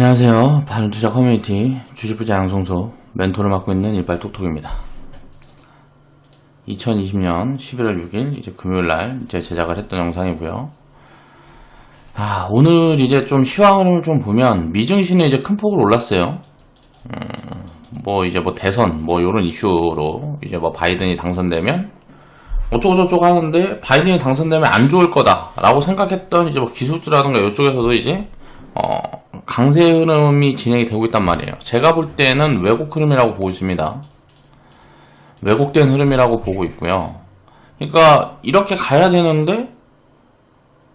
안녕하세요. 바른투자 커뮤니티 주식부자 양성소 멘토를 맡고 있는 이빨톡톡입니다. 2020년 11월 6일 이제 금요일날 이제 제작을 했던 영상이고요. 오늘 이제 좀 시황 흐름을 좀 보면 미증시는 이제 큰 폭으로 올랐어요. 이제 대선 요런 이슈로 이제 바이든이 당선되면 어쩌고저쩌고 하는데 바이든이 당선되면 안 좋을 거다라고 생각했던 이제 기술주라든가 이쪽에서도 이제 강세 흐름이 진행이 되고 있단 말이에요. 제가 볼 때는 왜곡 흐름이라고 보고 있습니다. 왜곡된 흐름이라고 보고 있고요. 그러니까 이렇게 가야 되는데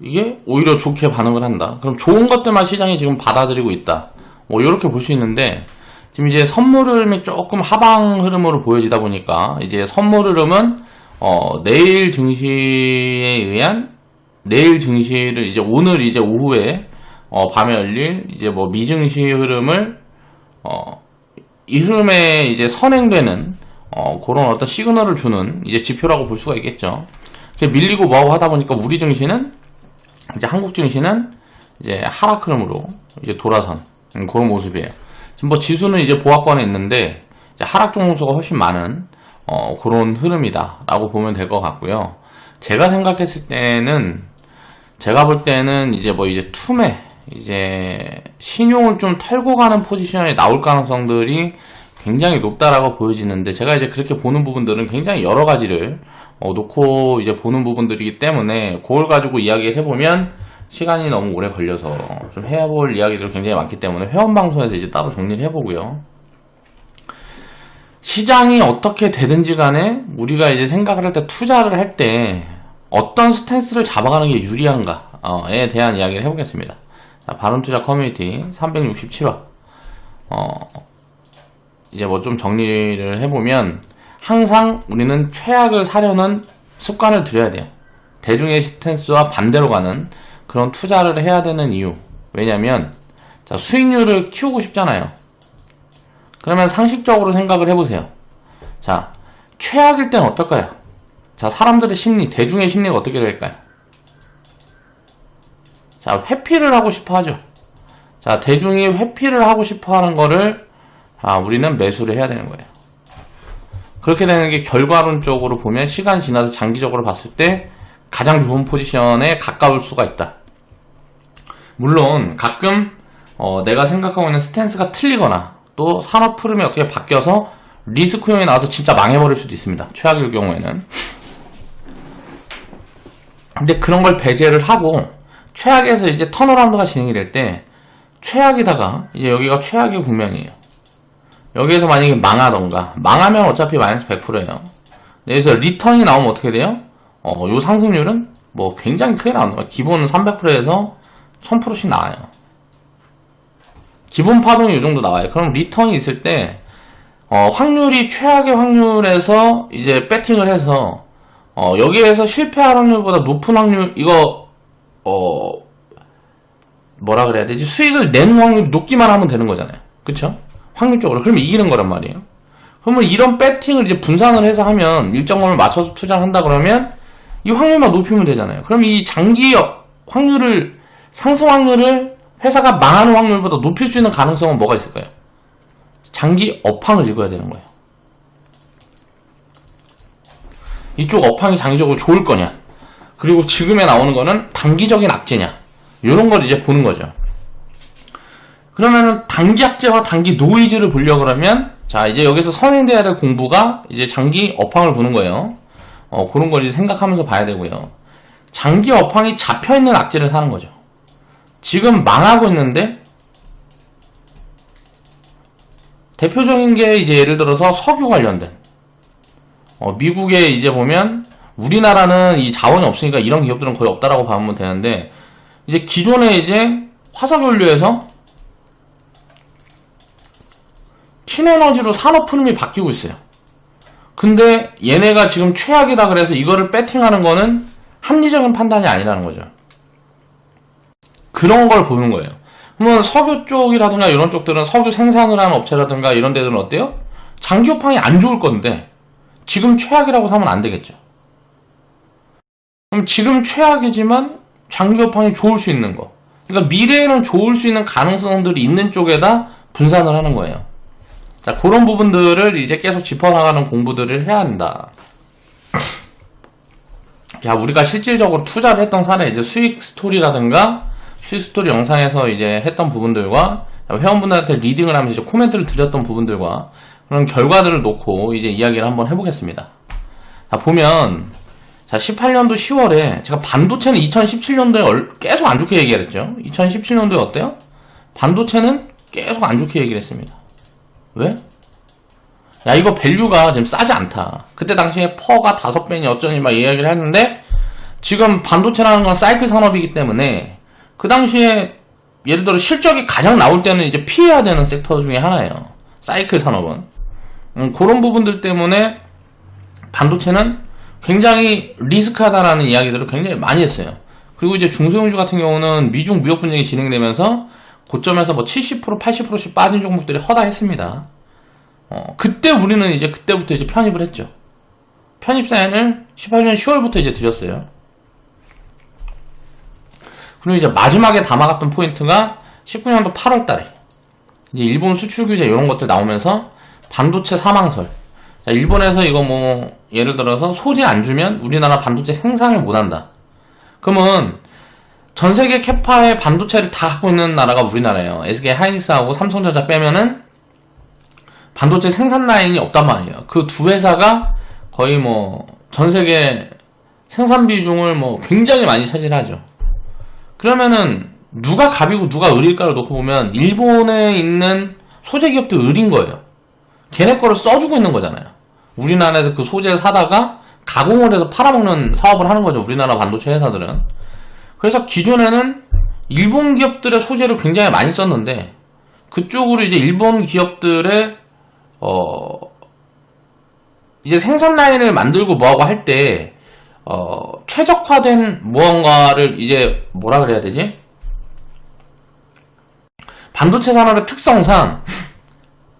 이게 오히려 좋게 반응을 한다. 그럼 좋은 것들만 시장이 지금 받아들이고 있다. 이렇게 볼 수 있는데 지금 이제 선물 흐름이 조금 하방 흐름으로 보여지다 보니까 이제 선물 흐름은 내일 증시를 이제 오늘 이제 오후에 밤에 열릴 이제 미증시 흐름을 이 흐름에 이제 선행되는 그런 어떤 시그널을 주는 이제 지표라고 볼 수가 있겠죠. 밀리고 뭐하고 하다 보니까 우리 증시는 이제 한국 증시는 이제 하락 흐름으로 이제 돌아선 그런 모습이에요. 지금 지수는 이제 보합권에 있는데 이제 하락 종목수가 훨씬 많은 그런 흐름이다라고 보면 될 것 같고요. 제가 생각했을 때는 제가 볼 때는 이제 이제 투매 이제 신용을 좀 털고 가는 포지션이 나올 가능성들이 굉장히 높다라고 보여지는데 제가 이제 그렇게 보는 부분들은 굉장히 여러 가지를 놓고 이제 보는 부분들이기 때문에 그걸 가지고 이야기를 해보면 시간이 너무 오래 걸려서 좀 해볼 이야기들이 굉장히 많기 때문에 회원 방송에서 이제 따로 정리를 해보고요. 시장이 어떻게 되든지 간에 우리가 이제 생각을 할 때 투자를 할 때 어떤 스탠스를 잡아가는 게 유리한가에 대한 이야기를 해보겠습니다. 바른투자 커뮤니티 367화 이제 좀 정리를 해보면 항상 우리는 최악을 사려는 습관을 들여야 돼요. 대중의 스탠스와 반대로 가는 그런 투자를 해야 되는 이유. 왜냐면 수익률을 키우고 싶잖아요. 그러면 상식적으로 생각을 해보세요. 최악일 땐 어떨까요? 사람들의 심리, 대중의 심리가 어떻게 될까요? 회피를 하고 싶어 하죠. 대중이 회피를 하고 싶어 하는 거를 우리는 매수를 해야 되는 거예요. 그렇게 되는 게 결과론적으로 보면 시간 지나서 장기적으로 봤을 때 가장 좋은 포지션에 가까울 수가 있다. 물론 가끔 내가 생각하고 있는 스탠스가 틀리거나 또 산업 흐름이 어떻게 바뀌어서 리스크 형이 나와서 진짜 망해버릴 수도 있습니다. 최악일 경우에는. 근데 그런 걸 배제를 하고 최악에서 이제 턴어라운드가 진행이 될 때 최악이다가 이제 여기가 최악의 국면이에요. 여기에서 만약에 망하면 어차피 마이너스 100%예요. 여기서 리턴이 나오면 어떻게 돼요? 요 상승률은 굉장히 크게 나오는 거예요. 기본은 300%에서 1000%씩 나와요. 기본 파동이 이 정도 나와요. 그럼 리턴이 있을 때 확률이 최악의 확률에서 이제 배팅을 해서 여기에서 실패할 확률보다 높은 확률 이거 뭐라 그래야 되지? 수익을 내는 확률이 높기만 하면 되는 거잖아요. 그쵸? 확률적으로. 그러면 이기는 거란 말이에요. 그러면 이런 배팅을 이제 분산을 해서 하면 일정점을 맞춰서 투자를 한다 그러면 이 확률만 높이면 되잖아요. 그럼 이 장기 확률을 상승 확률을 회사가 망하는 확률보다 높일 수 있는 가능성은 뭐가 있을까요? 장기 업황을 읽어야 되는 거예요. 이쪽 업황이 장기적으로 좋을 거냐, 그리고 지금에 나오는 거는 단기적인 악재냐, 이런 걸 이제 보는 거죠. 그러면은 단기 악재와 단기 노이즈를 보려고 그러면 이제 여기서 선행돼야 될 공부가 이제 장기 업황을 보는 거예요. 그런 걸 이제 생각하면서 봐야 되고요. 장기 업황이 잡혀있는 악재를 사는 거죠. 지금 망하고 있는데 대표적인 게 이제 예를 들어서 석유 관련된 미국에 이제 보면 우리나라는 이 자원이 없으니까 이런 기업들은 거의 없다라고 보면 되는데 이제 기존에 이제 화석연료에서 신에너지로 산업 흐름이 바뀌고 있어요. 근데 얘네가 지금 최악이다 그래서 이거를 배팅하는 거는 합리적인 판단이 아니라는 거죠. 그런 걸 보는 거예요. 그러면 석유 쪽이라든가 이런 쪽들은 석유 생산을 하는 업체라든가 이런 데들은 어때요? 장기 업황이 안 좋을 건데 지금 최악이라고 사면 안 되겠죠. 그럼 지금 최악이지만 장기 업황이 좋을 수 있는 거. 그러니까 미래에는 좋을 수 있는 가능성들이 있는 쪽에다 분산을 하는 거예요. 자, 그런 부분들을 이제 계속 짚어나가는 공부들을 해야 한다. 자, 우리가 실질적으로 투자를 했던 사례, 이제 수익 스토리라든가, 수익 스토리 영상에서 이제 했던 부분들과, 회원분들한테 리딩을 하면서 이제 코멘트를 드렸던 부분들과, 그런 결과들을 놓고 이제 이야기를 한번 해보겠습니다. 자, 보면, 자, 18년도 10월에, 제가 반도체는 2017년도에 계속 안 좋게 얘기를 했죠. 2017년도에 어때요? 반도체는 계속 안 좋게 얘기를 했습니다. 왜? 야, 이거 밸류가 지금 싸지 않다. 그때 당시에 퍼가 5배니 어쩌니 막 이야기를 했는데, 지금 반도체라는 건 사이클 산업이기 때문에, 그 당시에, 예를 들어 실적이 가장 나올 때는 이제 피해야 되는 섹터 중에 하나예요. 사이클 산업은. 그런 부분들 때문에, 반도체는 굉장히 리스크하다라는 이야기들을 굉장히 많이 했어요. 그리고 이제 중소형주 같은 경우는 미중 무역 분쟁이 진행되면서, 고점에서 뭐 70%, 80%씩 빠진 종목들이 허다했습니다. 그때 우리는 이제 그때부터 이제 편입을 했죠. 편입 사연을 18년 10월부터 이제 드렸어요. 그리고 이제 마지막에 담아갔던 포인트가 19년도 8월 달에 이제 일본 수출 규제 이런 것들 나오면서 반도체 사망설. 자, 일본에서 이거 뭐 예를 들어서 소재 안 주면 우리나라 반도체 생산을 못 한다. 그러면 전 세계 캐파의 반도체를 다 갖고 있는 나라가 우리나라예요. SK 하이닉스하고 삼성전자 빼면은 반도체 생산 라인이 없단 말이에요. 그 두 회사가 거의 뭐 전 세계 생산 비중을 뭐 굉장히 많이 차지하죠. 그러면은 누가 갑이고 누가 을일까를 놓고 보면 일본에 있는 소재 기업도 을인 거예요. 걔네 거를 써주고 있는 거잖아요. 우리나라에서 그 소재를 사다가 가공을 해서 팔아먹는 사업을 하는 거죠. 우리나라 반도체 회사들은. 그래서 기존에는 일본 기업들의 소재를 굉장히 많이 썼는데 그쪽으로 이제 일본 기업들의 이제 생산 라인을 만들고 뭐하고 할 때 최적화된 무언가를 이제 뭐라 그래야 되지? 반도체 산업의 특성상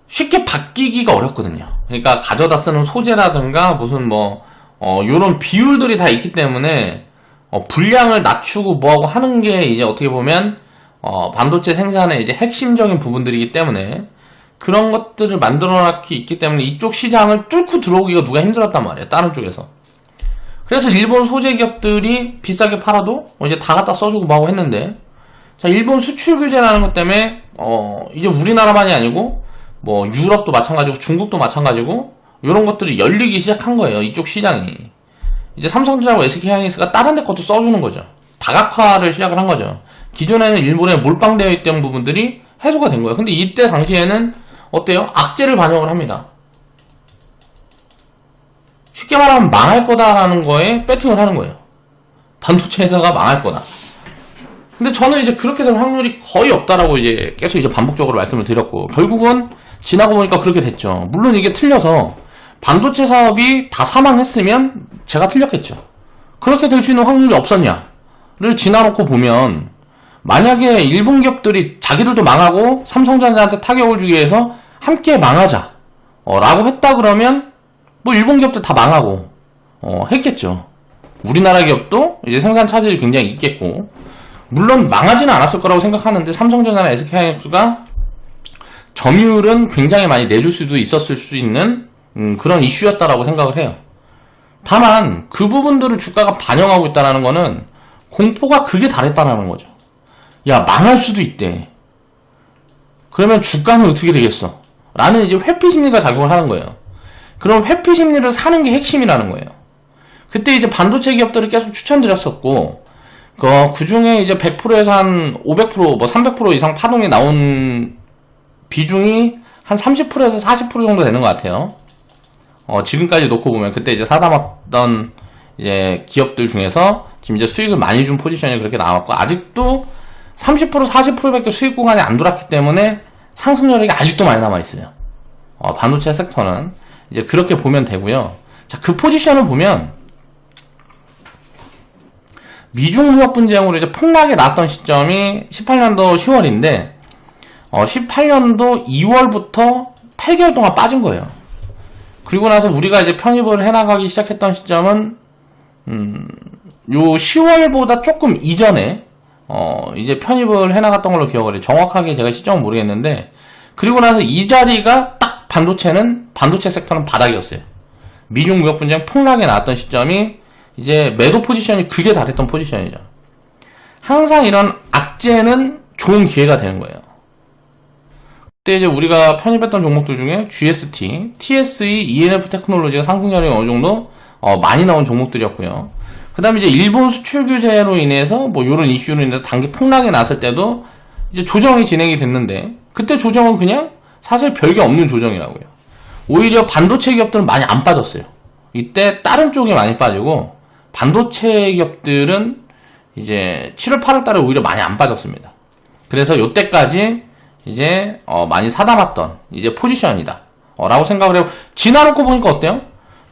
쉽게 바뀌기가 어렵거든요. 그러니까 가져다 쓰는 소재라든가 무슨 요런 비율들이 다 있기 때문에 분량을 낮추고 뭐하고 하는 게 이제 어떻게 보면 반도체 생산의 이제 핵심적인 부분들이기 때문에 그런 것들을 만들어놨기 있기 때문에 이쪽 시장을 뚫고 들어오기가 누가 힘들었단 말이에요. 다른 쪽에서. 그래서 일본 소재 기업들이 비싸게 팔아도 이제 다 갖다 써주고 뭐하고 했는데, 자, 일본 수출 규제라는 것 때문에 이제 우리나라만이 아니고 뭐 유럽도 마찬가지고 중국도 마찬가지고 이런 것들이 열리기 시작한 거예요. 이쪽 시장이. 이제 삼성전자하고 SK하이닉스가 다른 데 것도 써주는 거죠. 다각화를 시작을 한 거죠. 기존에는 일본에 몰빵되어 있던 부분들이 해소가 된 거예요. 근데 이때 당시에는 어때요? 악재를 반영을 합니다. 쉽게 말하면 망할 거다라는 거에 배팅을 하는 거예요. 반도체 회사가 망할 거다. 근데 저는 이제 그렇게 될 확률이 거의 없다라고 이제 계속 이제 반복적으로 말씀을 드렸고, 결국은 지나고 보니까 그렇게 됐죠. 물론 이게 틀려서 반도체 사업이 다 사망했으면 제가 틀렸겠죠. 그렇게 될 수 있는 확률이 없었냐를 지나놓고 보면, 만약에 일본 기업들이 자기들도 망하고 삼성전자한테 타격을 주기 위해서 함께 망하자 라고 했다 그러면 뭐 일본 기업들 다 망하고 했겠죠. 우리나라 기업도 이제 생산 차질이 굉장히 있겠고, 물론 망하지는 않았을 거라고 생각하는데 삼성전자나 SK하이닉스가 점유율은 굉장히 많이 내줄 수도 있었을 수 있는 그런 이슈였다라고 생각을 해요. 다만 그 부분들을 주가가 반영하고 있다는 거는 공포가 극에 달했다는 거죠. 야, 망할 수도 있대. 그러면 주가는 어떻게 되겠어? 라는 이제 회피 심리가 작용을 하는 거예요. 그럼 회피 심리를 사는 게 핵심이라는 거예요. 그때 이제 반도체 기업들을 계속 추천드렸었고, 그 중에 이제 100%에서 한 500%, 뭐 300% 이상 파동이 나온 비중이 한 30%에서 40% 정도 되는 것 같아요. 지금까지 놓고 보면 그때 이제 사담았던 이제 기업들 중에서 지금 이제 수익을 많이 준 포지션이 그렇게 나왔고, 아직도 30%, 40%밖에 수익 구간이 안 돌았기 때문에 상승 여력이 아직도 많이 남아있어요. 반도체 섹터는 이제 그렇게 보면 되고요. 자, 그 포지션을 보면 미중 무역 분쟁으로 이제 폭락이 났던 시점이 18년도 10월인데 18년도 2월부터 8개월 동안 빠진 거예요. 그리고 나서 우리가 이제 편입을 해나가기 시작했던 시점은 요 10월보다 조금 이전에 이제 편입을 해나갔던 걸로 기억을 해요. 정확하게 제가 시점은 모르겠는데, 그리고 나서 이 자리가 딱 반도체 섹터는 바닥이었어요. 미중 무역 분쟁 폭락이 나왔던 시점이 이제 매도 포지션이 극에 달했던 포지션이죠. 항상 이런 악재는 좋은 기회가 되는 거예요. 그때 이제 우리가 편입했던 종목들 중에 GST, TSE, ENF 테크놀로지가 상승률이 어느 정도 많이 나온 종목들이었고요. 그 다음에 이제 일본 수출 규제로 인해서 뭐 이런 이슈로 인해서 단기 폭락이 났을 때도 이제 조정이 진행이 됐는데, 그때 조정은 그냥 사실 별게 없는 조정이라고요. 오히려 반도체 기업들은 많이 안 빠졌어요. 이때 다른 쪽이 많이 빠지고, 반도체 기업들은 이제 7월, 8월 달에 오히려 많이 안 빠졌습니다. 그래서 요때까지 이제 많이 사담았던 이제 포지션이다 라고 생각을 해요. 지나놓고 보니까 어때요?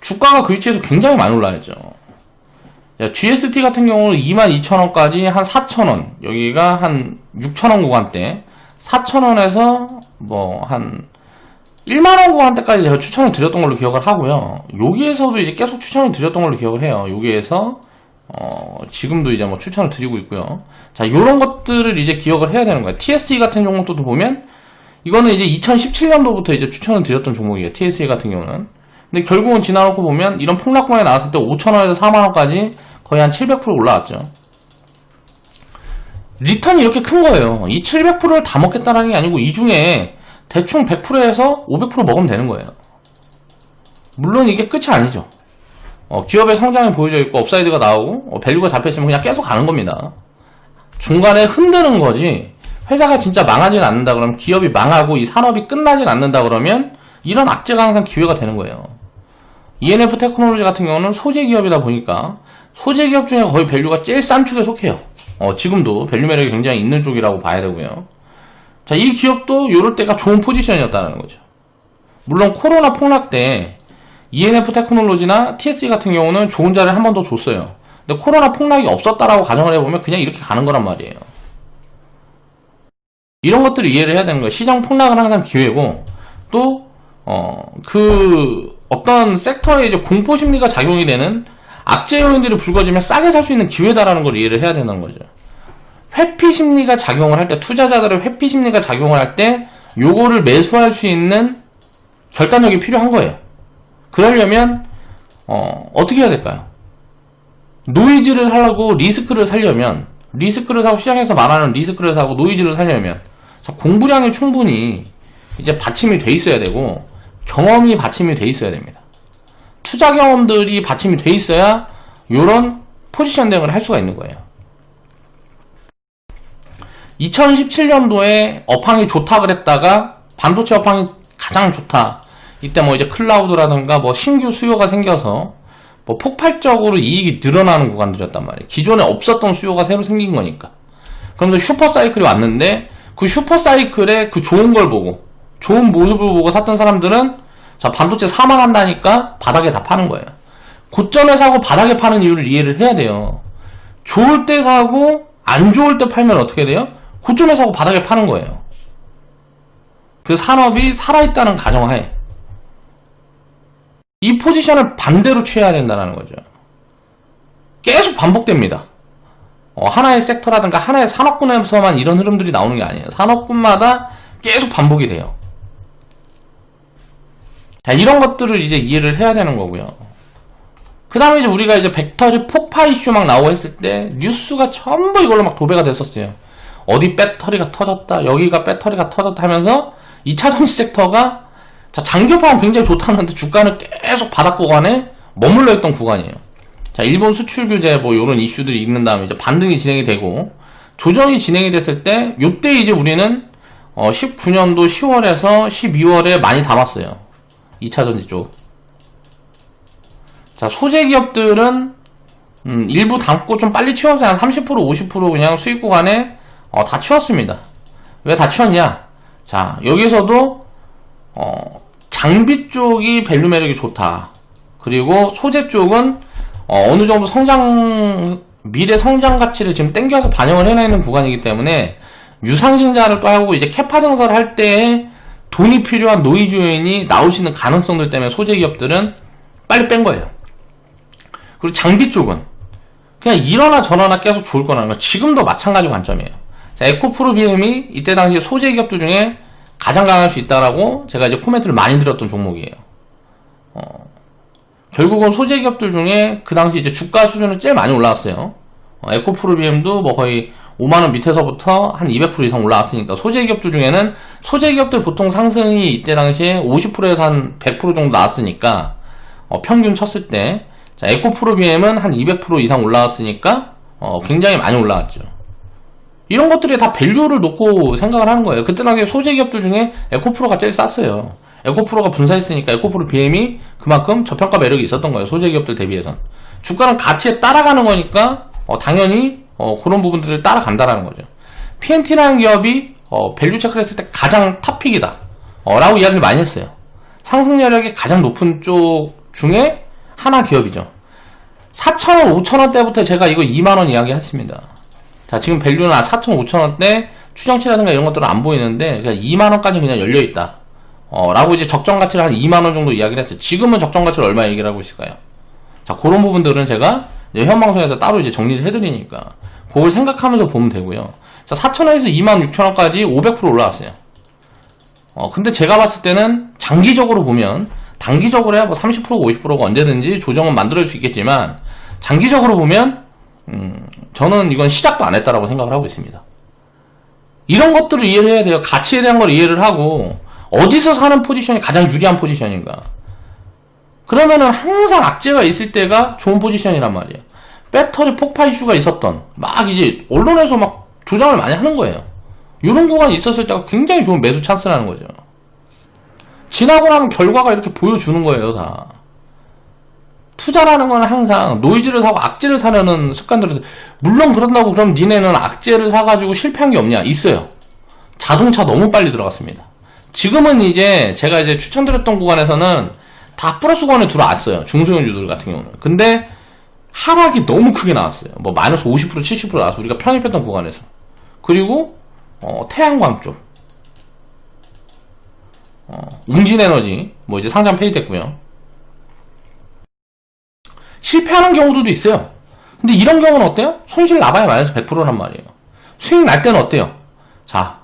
주가가 그 위치에서 굉장히 많이 올라야죠. GST 같은 경우는 22,000원까지 한 4,000원, 여기가 한 6,000원 구간대, 4,000원에서 뭐 한 1만원 구간대까지 제가 추천을 드렸던 걸로 기억을 하고요. 여기에서도 이제 계속 추천을 드렸던 걸로 기억을 해요. 여기에서 지금도 이제 뭐 추천을 드리고 있고요. 자, 요런 것들을 이제 기억을 해야 되는 거예요. TSE 같은 종목도 보면, 이거는 이제 2017년도부터 이제 추천을 드렸던 종목이에요. TSE 같은 경우는. 근데 결국은 지나놓고 보면, 이런 폭락권에 나왔을 때 5,000원에서 4만원까지 거의 한 700% 올라왔죠. 리턴이 이렇게 큰 거예요. 이 700%를 다 먹겠다는 게 아니고, 이 중에 대충 100%에서 500% 먹으면 되는 거예요. 물론 이게 끝이 아니죠. 기업의 성장이 보여져 있고 업사이드가 나오고 밸류가 잡혀있으면 그냥 계속 가는 겁니다. 중간에 흔드는 거지, 회사가 진짜 망하진 않는다 그러면, 기업이 망하고 이 산업이 끝나진 않는다 그러면 이런 악재가 항상 기회가 되는 거예요. ENF 테크놀로지 같은 경우는 소재 기업이다 보니까 소재 기업 중에 거의 밸류가 제일 싼 축에 속해요. 지금도 밸류 매력이 굉장히 있는 쪽이라고 봐야 되고요. 자, 이 기업도 요럴 때가 좋은 포지션이었다는 거죠. 물론 코로나 폭락 때 ENF 테크놀로지나 TSE 같은 경우는 좋은 자리를 한 번 더 줬어요. 근데 코로나 폭락이 없었다라고 가정을 해보면 그냥 이렇게 가는 거란 말이에요. 이런 것들을 이해를 해야 되는 거예요. 시장 폭락은 항상 기회고, 또 어떤 섹터에 이제 공포 심리가 작용이 되는 악재 요인들이 불거지면 싸게 살 수 있는 기회다라는 걸 이해를 해야 되는 거죠. 회피 심리가 작용을 할 때, 투자자들의 회피 심리가 작용을 할 때 요거를 매수할 수 있는 결단력이 필요한 거예요. 그러려면 어떻게 해야 될까요? 노이즈를 하려고 리스크를 사려면, 리스크를 사고, 시장에서 말하는 리스크를 사고 노이즈를 사려면, 자, 공부량이 충분히 이제 받침이 돼 있어야 되고, 경험이 받침이 돼 있어야 됩니다. 투자 경험들이 받침이 돼 있어야 요런 포지션 대응을 할 수가 있는 거예요. 2017년도에 업황이 좋다 그랬다가 반도체 업황이 가장 좋다, 이때 뭐 이제 클라우드라든가 뭐 신규 수요가 생겨서 뭐 폭발적으로 이익이 늘어나는 구간들이었단 말이에요. 기존에 없었던 수요가 새로 생긴 거니까. 그러면서 슈퍼사이클이 왔는데, 그 슈퍼사이클의 그 좋은 걸 보고, 좋은 모습을 보고 샀던 사람들은, 자, 반도체 사망한다니까 바닥에 다 파는 거예요. 고점에 사고 바닥에 파는 이유를 이해를 해야 돼요. 좋을 때 사고 안 좋을 때 팔면 어떻게 돼요? 고점에 사고 바닥에 파는 거예요. 그 산업이 살아있다는 가정하에 이 포지션을 반대로 취해야 된다는 거죠. 계속 반복됩니다. 하나의 섹터라든가 하나의 산업군에서만 이런 흐름들이 나오는 게 아니에요. 산업군마다 계속 반복이 돼요. 자, 이런 것들을 이제 이해를 해야 되는 거고요. 그 다음에 이제 우리가 이제 배터리 폭파 이슈 막 나오고 했을 때 뉴스가 전부 이걸로 막 도배가 됐었어요. 어디 배터리가 터졌다, 여기가 배터리가 터졌다 하면서 2차전지 섹터가, 자, 장기업황은 굉장히 좋다는데 주가는 계속 바닥 구간에 머물러 있던 구간이에요. 자, 일본 수출 규제 뭐 요런 이슈들이 있는 다음에 이제 반등이 진행이 되고 조정이 진행이 됐을 때, 요때 이제 우리는 19년도 10월에서 12월에 많이 담았어요. 2차전지 쪽. 자, 소재 기업들은 일부 담고 좀 빨리 치워서 한 30%, 50% 그냥 수익 구간에 다 치웠습니다. 왜 다 치웠냐? 자, 여기서도 장비 쪽이 밸류 매력이 좋다. 그리고 소재 쪽은 어느 정도 미래 성장 가치를 지금 땡겨서 반영을 해내는 구간이기 때문에 유상증자를 또 하고 이제 캐파 증설을 할 때 돈이 필요한 노이즈 요인이 나올 수 있는 가능성들 때문에 소재 기업들은 빨리 뺀 거예요. 그리고 장비 쪽은 그냥 이러나 저러나 계속 좋을 거라는 거. 지금도 마찬가지 관점이에요. 자, 에코프로 BM이 이때 당시 소재 기업들 중에 가장 강할 수 있다라고 제가 이제 코멘트를 많이 드렸던 종목이에요. 결국은 소재 기업들 중에 그 당시 이제 주가 수준은 제일 많이 올라왔어요. 에코프로 BM도 뭐 거의 5만원 밑에서부터 한 200% 이상 올라왔으니까 소재 기업들 중에는 소재 기업들 보통 상승이 이때 당시에 50%에서 한 100% 정도 나왔으니까 평균 쳤을 때 자, 에코프로 BM은 한 200% 이상 올라왔으니까 굉장히 많이 올라왔죠. 이런 것들이 다 밸류를 놓고 생각을 하는 거예요. 그때 당시에 소재 기업들 중에 에코프로가 제일 쌌어요. 에코프로가 분사했으니까 에코프로 BM이 그만큼 저평가 매력이 있었던 거예요. 소재 기업들 대비해서. 주가는 가치에 따라가는 거니까 당연히 그런 부분들을 따라간다라는 거죠. PNT라는 기업이 밸류 체크를 했을 때 가장 탑픽이다 라고 이야기를 많이 했어요. 상승 여력이 가장 높은 쪽 중에 하나 기업이죠. 4,000원, 5,000원대부터 제가 이거 2만원 이야기 했습니다. 자, 지금 밸류는 4,000원, 5,000원대 추정치라든가 이런 것들은 안 보이는데 그냥 2만원까지 그냥 열려있다 라고 이제 적정 가치를 한 2만원 정도 이야기를 했어요. 지금은 적정 가치를 얼마 얘기를 하고 있을까요? 자, 그런 부분들은 제가 현방송에서 따로 이제 정리를 해드리니까 그걸 생각하면서 보면 되고요. 자, 4,000원에서 26,000원까지 500% 올라왔어요. 근데 제가 봤을 때는 장기적으로 보면 단기적으로야 뭐 30%, 50%가 언제든지 조정은 만들어질 수 있겠지만 장기적으로 보면 저는 이건 시작도 안 했다라고 생각을 하고 있습니다. 이런 것들을 이해를 해야 돼요. 가치에 대한 걸 이해를 하고 어디서 사는 포지션이 가장 유리한 포지션인가. 그러면은 항상 악재가 있을 때가 좋은 포지션이란 말이에요. 배터리 폭파 이슈가 있었던 막 이제 언론에서 막 조장을 많이 하는 거예요. 이런 구간이 있었을 때가 굉장히 좋은 매수 찬스라는 거죠. 지나고 나면 결과가 이렇게 보여주는 거예요. 다 투자라는 건 항상 노이즈를 사고 악재를 사려는 습관들을, 물론 그런다고 그럼 니네는 악재를 사가지고 실패한 게 없냐? 있어요. 자동차 너무 빨리 들어갔습니다. 지금은 이제 제가 이제 추천드렸던 구간에서는 다 플러스 구간에 들어왔어요. 중소형주들 같은 경우는. 근데 하락이 너무 크게 나왔어요. 뭐 마이너스 50% 70% 나왔어. 우리가 편입했던 구간에서. 그리고 태양광 쪽 웅진에너지 뭐 이제 상장 폐지됐고요. 실패하는 경우도 있어요. 근데 이런 경우는 어때요? 손실 나봐야 마이너스 100%란 말이에요. 수익 날 때는 어때요? 자,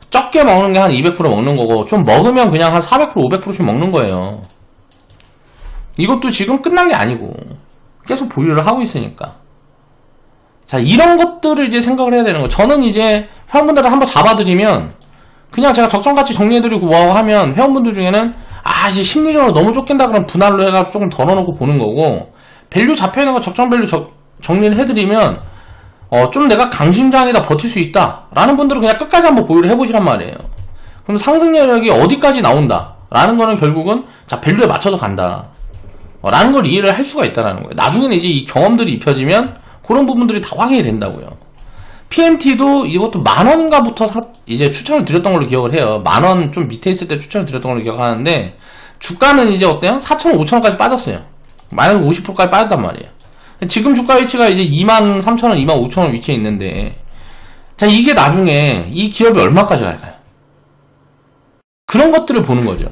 적게 먹는 게 한 200% 먹는 거고 좀 먹으면 그냥 한 400% 500%씩 먹는 거예요. 이것도 지금 끝난 게 아니고 계속 보유를 하고 있으니까. 자, 이런 것들을 이제 생각을 해야 되는 거. 저는 이제 회원분들을 한번 잡아드리면 그냥 제가 적정가치 정리해드리고 뭐하고 하면 회원분들 중에는 이제 심리적으로 너무 쫓긴다 그러면 분할로 해가지고 조금 더 넣어놓고 보는 거고, 밸류 잡혀있는 거 적정 밸류 정리를 해드리면 좀 내가 강심장에다 버틸 수 있다 라는 분들은 그냥 끝까지 한번 보유를 해보시란 말이에요. 그럼 상승 여력이 어디까지 나온다 라는 거는 결국은 자, 밸류에 맞춰서 간다 라는 걸 이해를 할 수가 있다는 거예요. 나중에는 이제 이 경험들이 입혀지면 그런 부분들이 다 확인이 된다고요. PNT도 이것도 만원인가부터 이제 추천을 드렸던 걸로 기억을 해요. 만원 좀 밑에 있을 때 추천을 드렸던 걸로 기억하는데, 주가는 이제 어때요? 4,000원, 5,000원까지 빠졌어요. 마이너스 50%까지 빠졌단 말이에요. 지금 주가 위치가 이제 23,000원, 25,000원 위치에 있는데, 자, 이게 나중에 이 기업이 얼마까지 갈까요? 그런 것들을 보는 거죠.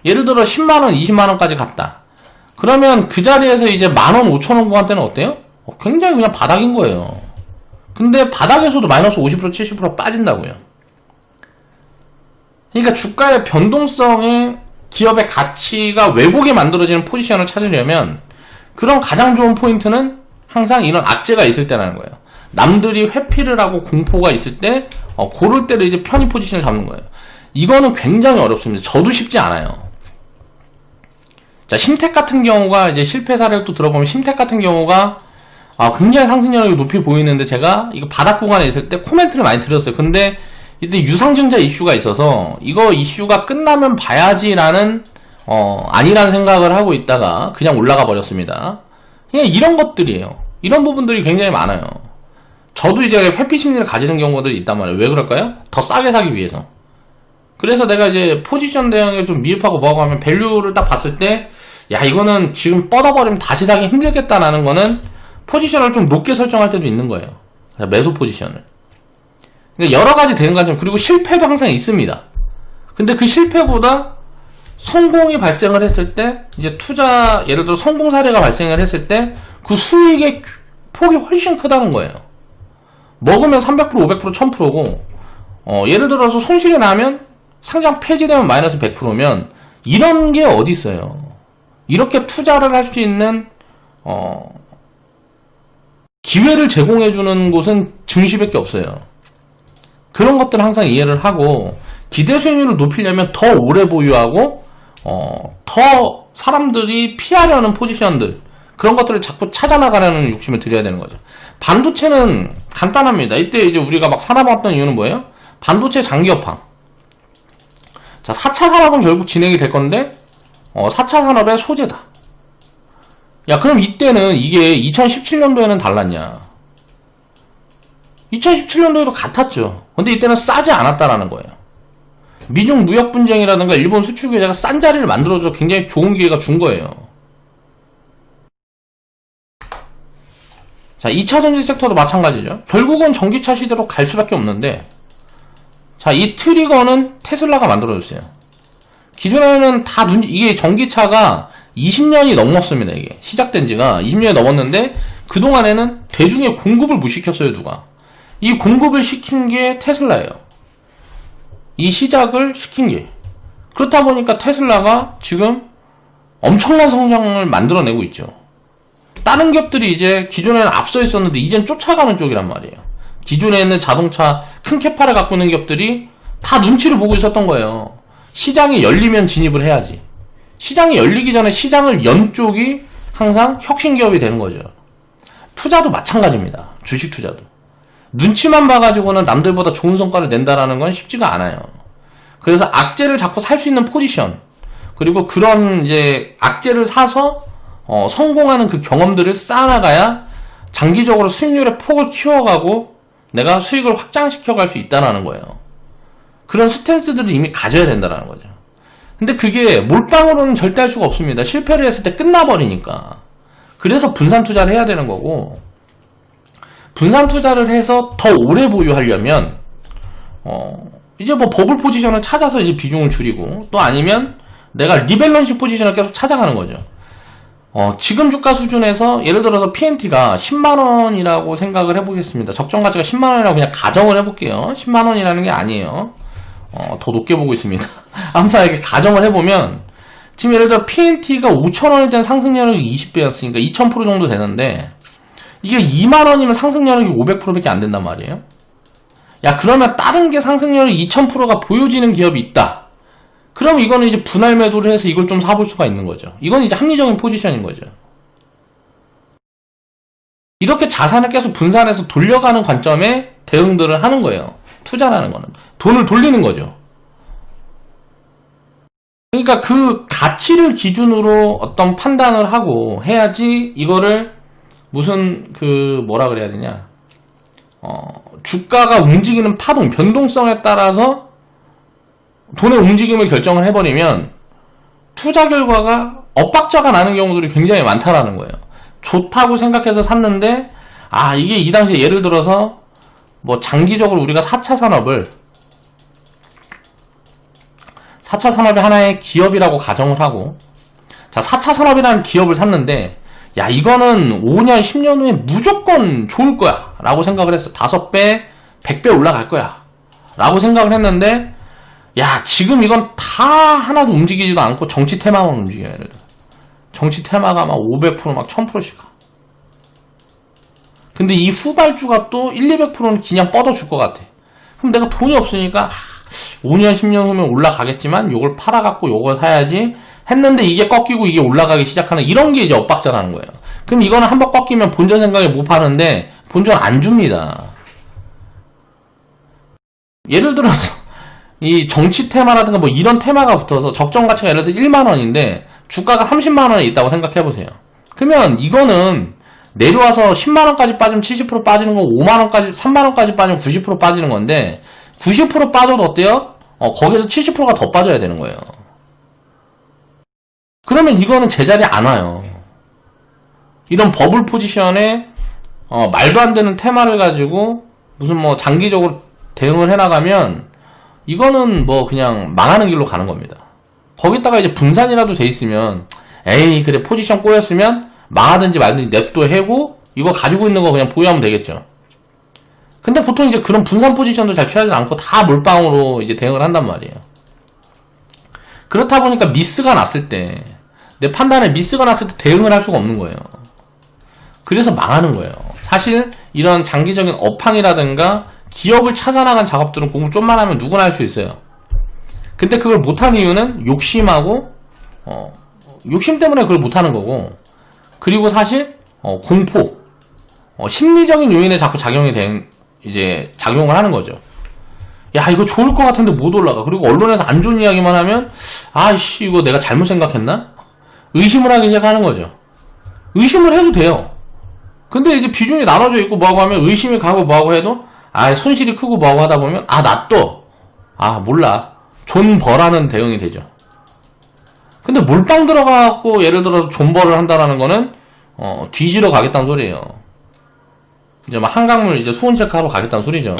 예를 들어 10만원, 20만원까지 갔다. 그러면 그 자리에서 이제 만원, 5,000원 구간대는 어때요? 굉장히 그냥 바닥인 거예요. 근데 바닥에서도 마이너스 50%, 70% 빠진다고요. 그러니까 주가의 변동성에 기업의 가치가 왜곡이 만들어지는 포지션을 찾으려면 그런 가장 좋은 포인트는 항상 이런 악재가 있을 때라는 거예요. 남들이 회피를 하고 공포가 있을 때 고를 때를 이제 편입 포지션을 잡는 거예요. 이거는 굉장히 어렵습니다. 저도 쉽지 않아요. 자, 심텍 같은 경우가 이제 실패 사례를 또 들어보면 심텍 같은 경우가 굉장히 상승력이 높이 보이는데 제가 이거 바닥 구간에 있을 때 코멘트를 많이 드렸어요. 근데 이때 유상증자 이슈가 있어서 이거 이슈가 끝나면 봐야지라는 아니라는 생각을 하고 있다가 그냥 올라가 버렸습니다. 그냥 이런 것들이에요. 이런 부분들이 굉장히 많아요. 저도 이제 회피 심리를 가지는 경우들이 있단 말이에요. 왜 그럴까요? 더 싸게 사기 위해서. 그래서 내가 이제 포지션 대응에 좀 미흡하고 뭐하고 하면 밸류를 딱 봤을 때 야, 이거는 지금 뻗어버리면 다시 사기 힘들겠다라는 거는 포지션을 좀 높게 설정할 때도 있는 거예요. 매수 포지션을. 그러니까 여러 가지 되는 관점, 그리고 실패도 항상 있습니다. 근데 그 실패보다 성공이 발생을 했을 때, 이제 투자, 예를 들어 성공 사례가 발생을 했을 때, 그 수익의 폭이 훨씬 크다는 거예요. 먹으면 300%, 500%, 1000%고 예를 들어서 손실이 나면 상장 폐지되면 마이너스 100%면 이런 게 어디 있어요. 이렇게 투자를 할 수 있는 기회를 제공해주는 곳은 증시밖에 없어요. 그런 것들을 항상 이해를 하고 기대 수익률을 높이려면 더 오래 보유하고 더 사람들이 피하려는 포지션들, 그런 것들을 자꾸 찾아나가려는 욕심을 들여야 되는 거죠. 반도체는 간단합니다. 이때 이제 우리가 막 살아봤던 이유는 뭐예요? 반도체 장기업황. 자, 4차 산업은 결국 진행이 될 건데 4차 산업의 소재다. 야, 그럼 이때는 이게 2017년도에는 달랐냐? 2017년도에도 같았죠. 근데 이때는 싸지 않았다라는 거예요. 미중 무역 분쟁이라든가 일본 수출 규제가 싼 자리를 만들어줘서 굉장히 좋은 기회가 준 거예요. 자, 2차 전지 섹터도 마찬가지죠. 결국은 전기차 시대로 갈 수밖에 없는데, 자, 이 트리거는 테슬라가 만들어줬어요. 기존에는 이게 전기차가 20년이 넘었습니다. 이게 시작된 지가 20년이 넘었는데 그동안에는 대중의 공급을 못 시켰어요. 누가? 이 공급을 시킨 게 테슬라예요. 이 시작을 시킨 게. 그렇다 보니까 테슬라가 지금 엄청난 성장을 만들어내고 있죠. 다른 기업들이 이제 기존에는 앞서 있었는데 이젠 쫓아가는 쪽이란 말이에요. 기존에는 자동차 큰 캐파를 갖고 있는 기업들이 다 눈치를 보고 있었던 거예요. 시장이 열리면 진입을 해야지. 시장이 열리기 전에 시장을 연 쪽이 항상 혁신기업이 되는 거죠. 투자도 마찬가지입니다. 주식 투자도. 눈치만 봐가지고는 남들보다 좋은 성과를 낸다라는 건 쉽지가 않아요. 그래서 악재를 자꾸 살 수 있는 포지션, 그리고 그런 이제 악재를 사서 성공하는 그 경험들을 쌓아나가야 장기적으로 수익률의 폭을 키워가고 내가 수익을 확장시켜갈 수 있다는 거예요. 그런 스탠스들을 이미 가져야 된다는 거죠. 근데 그게 몰빵으로는 절대 할 수가 없습니다. 실패를 했을 때 끝나버리니까. 그래서 분산 투자를 해야 되는 거고, 분산 투자를 해서 더 오래 보유하려면 이제 뭐 버블 포지션을 찾아서 이제 비중을 줄이고, 또 아니면 내가 리밸런싱 포지션을 계속 찾아가는 거죠. 지금 주가 수준에서 예를 들어서 PNT가 10만원이라고 생각을 해보겠습니다. 적정 가치가 10만원이라고 그냥 가정을 해볼게요. 10만원이라는 게 아니에요. 더 높게 보고 있습니다. 아무튼 이렇게 가정을 해보면 지금 예를 들어 PNT가 5천원이 된 상승률이 20배였으니까 2000% 정도 되는데, 이게 2만원이면 상승률이 500%밖에 안 된단 말이에요. 야, 그러면 다른 게 상승률이 2000%가 보여지는 기업이 있다. 그럼 이거는 이제 분할 매도를 해서 이걸 좀 사볼 수가 있는 거죠. 이건 이제 합리적인 포지션인 거죠. 이렇게 자산을 계속 분산해서 돌려가는 관점에 대응들을 하는 거예요. 투자라는 거는. 돈을 돌리는 거죠. 그러니까 그 가치를 기준으로 어떤 판단을 하고 해야지 이거를 무슨 뭐라 그래야 되냐. 주가가 움직이는 파동, 변동성에 따라서 돈의 움직임을 결정을 해버리면 투자 결과가 엇박자가 나는 경우들이 굉장히 많다라는 거예요. 좋다고 생각해서 샀는데, 이게 이 당시에 예를 들어서 뭐 장기적으로 우리가 4차 산업의 하나의 기업이라고 가정을 하고, 자, 4차 산업이라는 기업을 샀는데, 야, 이거는 5년, 10년 후에 무조건 좋을 거야 라고 생각을 했어. 5배, 100배 올라갈 거야 라고 생각을 했는데, 야, 지금 이건 다 하나도 움직이지도 않고 정치 테마만 움직여요. 예를 들어 정치 테마가 막 500%, 막 1000%씩 가. 근데 이 후발주가 또 1, 200%는 그냥 뻗어줄 것 같아. 그럼 내가 돈이 없으니까 5년, 10년 후면 올라가겠지만 요걸 팔아갖고 요걸 사야지 했는데, 이게 꺾이고 이게 올라가기 시작하는 이런 게 이제 엇박자라는 거예요. 그럼 이거는 한번 꺾이면 본전 생각에 못 파는데 본전 안 줍니다. 예를 들어서 이 정치 테마라든가 뭐 이런 테마가 붙어서 적정 가치가 예를 들어 1만원인데 주가가 30만원에 있다고 생각해보세요. 그러면 이거는 내려와서 10만원까지 빠지면 70% 빠지는 거, 5만원까지, 3만원까지 빠지면 90% 빠지는 건데, 90% 빠져도 어때요? 거기서 70%가 더 빠져야 되는 거예요. 그러면 이거는 제자리에 안 와요. 이런 버블 포지션에 말도 안 되는 테마를 가지고 무슨 뭐 장기적으로 대응을 해나가면 이거는 뭐 그냥 망하는 길로 가는 겁니다. 거기다가 이제 분산이라도 돼 있으면, 에이, 그래, 포지션 꼬였으면 망하든지 말든지 냅둬 해고 이거 가지고 있는 거 그냥 보유하면 되겠죠. 근데 보통 이제 그런 분산 포지션도 잘 취하지 않고 다 몰빵으로 이제 대응을 한단 말이에요. 그렇다 보니까 미스가 났을 때, 내 판단에 미스가 났을 때 대응을 할 수가 없는 거예요. 그래서 망하는 거예요. 사실 이런 장기적인 업황이라든가 기업을 찾아나간 작업들은 공부 좀만 하면 누구나 할 수 있어요. 근데 그걸 못한 이유는 욕심하고 욕심 때문에 그걸 못하는 거고, 그리고 사실 공포, 심리적인 요인에 자꾸 작용을 하는 거죠. 야, 이거 좋을 것 같은데 못 올라가. 그리고 언론에서 안 좋은 이야기만 하면, 아이씨, 이거 내가 잘못 생각했나? 의심을 하기 시작하는 거죠. 의심을 해도 돼요. 근데 이제 비중이 나눠져 있고 뭐하고 하면 의심이 가고 뭐하고 해도, 손실이 크고 뭐하고 하다 보면, 몰라. 존버라는 대응이 되죠. 근데 몰빵 들어가고 예를 들어서 존버를 한다라는 거는 뒤지러 가겠다는 소리예요. 이제 막 한강물 이제 수온 체크하러 가겠다는 소리죠.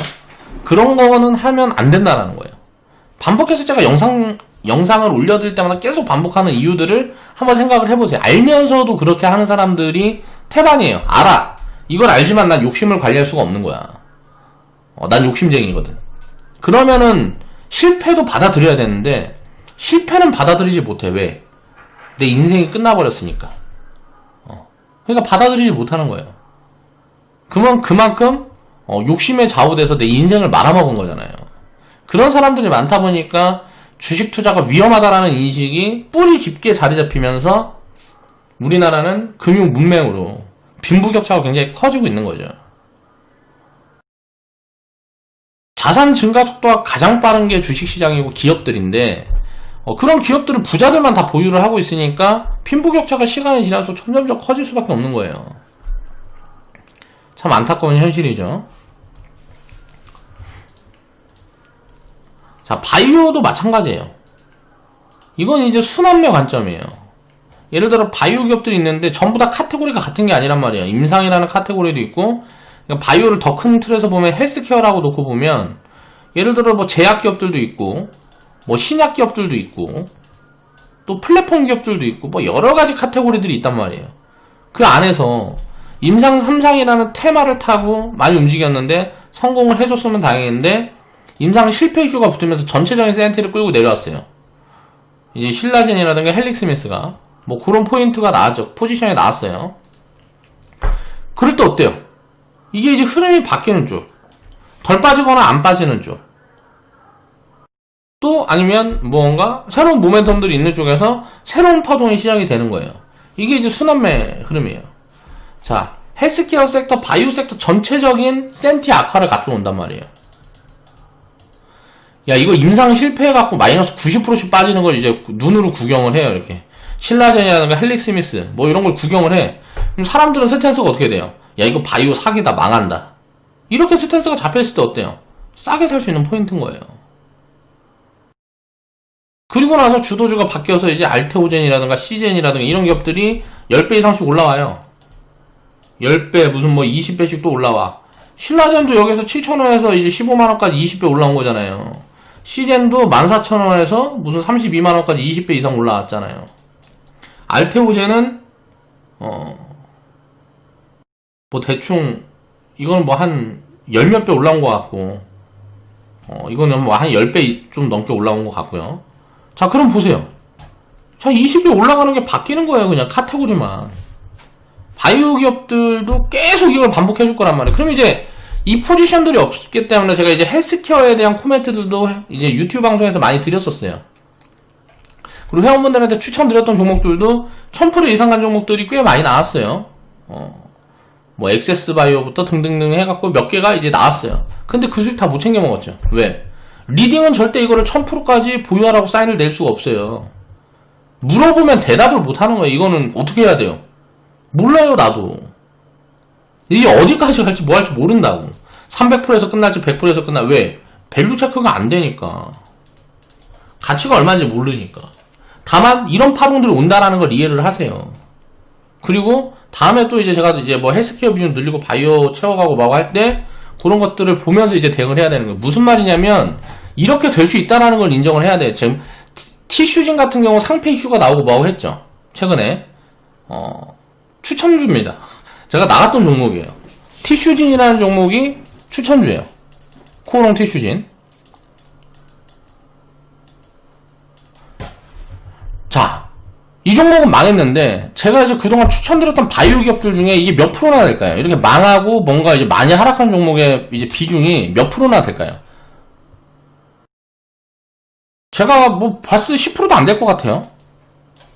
그런 거는 하면 안 된다라는 거예요. 반복해서 제가 영상을 올려드릴 때마다 계속 반복하는 이유들을 한번 생각을 해보세요. 알면서도 그렇게 하는 사람들이 태반이에요. 알아. 이걸 알지만 난 욕심을 관리할 수가 없는 거야. 난 욕심쟁이거든. 그러면은 실패도 받아들여야 되는데 실패는 받아들이지 못해. 왜? 내 인생이 끝나버렸으니까. 그러니까 받아들이지 못하는 거예요. 그만큼 욕심에 좌우돼서 내 인생을 말아먹은 거잖아요. 그런 사람들이 많다 보니까 주식 투자가 위험하다라는 인식이 뿌리 깊게 자리 잡히면서 우리나라는 금융 문맹으로 빈부격차가 굉장히 커지고 있는 거죠. 자산 증가 속도가 가장 빠른 게 주식시장이고 기업들인데, 그런 기업들은 부자들만 다 보유를 하고 있으니까 빈부격차가 시간이 지날수록 점점점 커질 수밖에 없는 거예요. 참 안타까운 현실이죠. 자, 바이오도 마찬가지예요. 이건 이제 순환매 관점이에요. 예를 들어 바이오 기업들이 있는데 전부 다 카테고리가 같은 게 아니란 말이에요. 임상이라는 카테고리도 있고, 바이오를 더 큰 틀에서 보면 헬스케어라고 놓고 보면 예를 들어 뭐 제약 기업들도 있고, 뭐 신약 기업들도 있고, 또 플랫폼 기업들도 있고, 뭐 여러 가지 카테고리들이 있단 말이에요. 그 안에서 임상 3상이라는 테마를 타고 많이 움직였는데 성공을 해줬으면 다행인데 임상 실패 이슈가 붙으면서 전체적인 센티를 끌고 내려왔어요. 이제 신라젠이라든가 헬릭스미스가 뭐 그런 포인트가 나왔죠. 포지션에 나왔어요. 그럴 때 어때요? 이게 이제 흐름이 바뀌는 쪽, 덜 빠지거나 안 빠지는 쪽, 또 아니면 뭔가 새로운 모멘텀들이 있는 쪽에서 새로운 파동이 시작이 되는 거예요. 이게 이제 순환매 흐름이에요. 자, 헬스케어 섹터, 바이오 섹터 전체적인 센티 악화를 가져온단 말이에요. 야, 이거 임상 실패해갖고 마이너스 90%씩 빠지는 걸 이제 눈으로 구경을 해요. 이렇게 신라젠이라든가 헬릭스미스 뭐 이런 걸 구경을 해. 그럼 사람들은 스탠스가 어떻게 돼요? 야, 이거 바이오 사기다, 망한다. 이렇게 스탠스가 잡혀있을 때 어때요? 싸게 살 수 있는 포인트인 거예요. 그리고 나서 주도주가 바뀌어서 이제 알테오젠이라든가 시젠이라든가 이런 기업들이 10배 이상씩 올라와요. 10배, 무슨 뭐 20배씩 또 올라와. 신라젠도 여기서 7,000원에서 이제 15만원까지 20배 올라온 거잖아요. 시젠도 14,000원에서 무슨 32만원까지 20배 이상 올라왔잖아요. 알테오젠은 뭐 대충 이건 뭐 한 10몇 배 올라온 것 같고, 이거는 뭐 한 10배 좀 넘게 올라온 것 같고요. 자, 그럼 보세요. 자, 20배 올라가는 게 바뀌는 거예요. 그냥 카테고리만. 바이오 기업들도 계속 이걸 반복해줄 거란 말이에요. 그럼 이제 이 포지션들이 없기 때문에 제가 이제 헬스케어에 대한 코멘트들도 이제 유튜브 방송에서 많이 드렸었어요. 그리고 회원분들한테 추천드렸던 종목들도 1000% 이상 간 종목들이 꽤 많이 나왔어요. 뭐 엑세스 바이오부터 등등등 해갖고 몇 개가 이제 나왔어요. 근데 그 수익 다 못 챙겨 먹었죠. 왜? 리딩은 절대 이거를 1000%까지 보유하라고 사인을 낼 수가 없어요. 물어보면 대답을 못 하는 거예요. 이거는 어떻게 해야 돼요? 몰라요, 나도. 이게 어디까지 갈지 뭐 할지 모른다고. 300%에서 끝날지 100%에서 끝나. 왜? 밸류 체크가 안 되니까. 가치가 얼마인지 모르니까. 다만 이런 파동들이 온다라는 걸 이해를 하세요. 그리고 다음에 또 이제 제가 이제 뭐 헬스케어 비중 늘리고 바이오 채워가고 뭐 할 때 그런 것들을 보면서 이제 대응을 해야 되는 거예요. 무슨 말이냐면 이렇게 될 수 있다라는 걸 인정을 해야 돼요. 지금 티슈진 같은 경우 상패 이슈가 나오고 뭐하고 했죠. 최근에 추천주입니다. 제가 나갔던 종목이에요. 티슈진이라는 종목이 추천주예요. 코오롱 티슈진. 자, 이 종목은 망했는데 제가 이제 그동안 추천드렸던 바이오 기업들 중에 이게 몇 프로나 될까요? 이렇게 망하고 뭔가 이제 많이 하락한 종목의 이제 비중이 몇 프로나 될까요? 제가 뭐 봤을 때 10%도 안 될 것 같아요.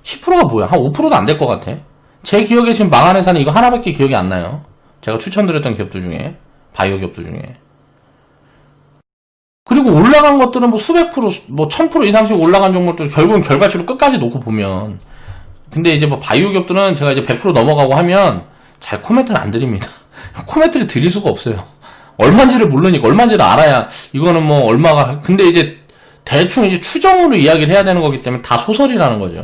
10%가 뭐야? 한 5%도 안 될 것 같아. 제 기억에 지금 망한 회사는 이거 하나밖에 기억이 안 나요. 제가 추천드렸던 기업들 중에, 바이오 기업들 중에. 그리고 올라간 것들은 뭐 수백 프로, 뭐 1000% 이상씩 올라간 종목들 결국은 결과치로 끝까지 놓고 보면. 근데 이제 뭐 바이오 기업들은 제가 이제 100% 넘어가고 하면 잘 코멘트를 안 드립니다. 코멘트를 드릴 수가 없어요. 얼마인지를 모르니까 얼마인지를 알아야 이거는 뭐 얼마가, 근데 이제 대충 이제 추정으로 이야기를 해야 되는 거기 때문에 다 소설이라는 거죠.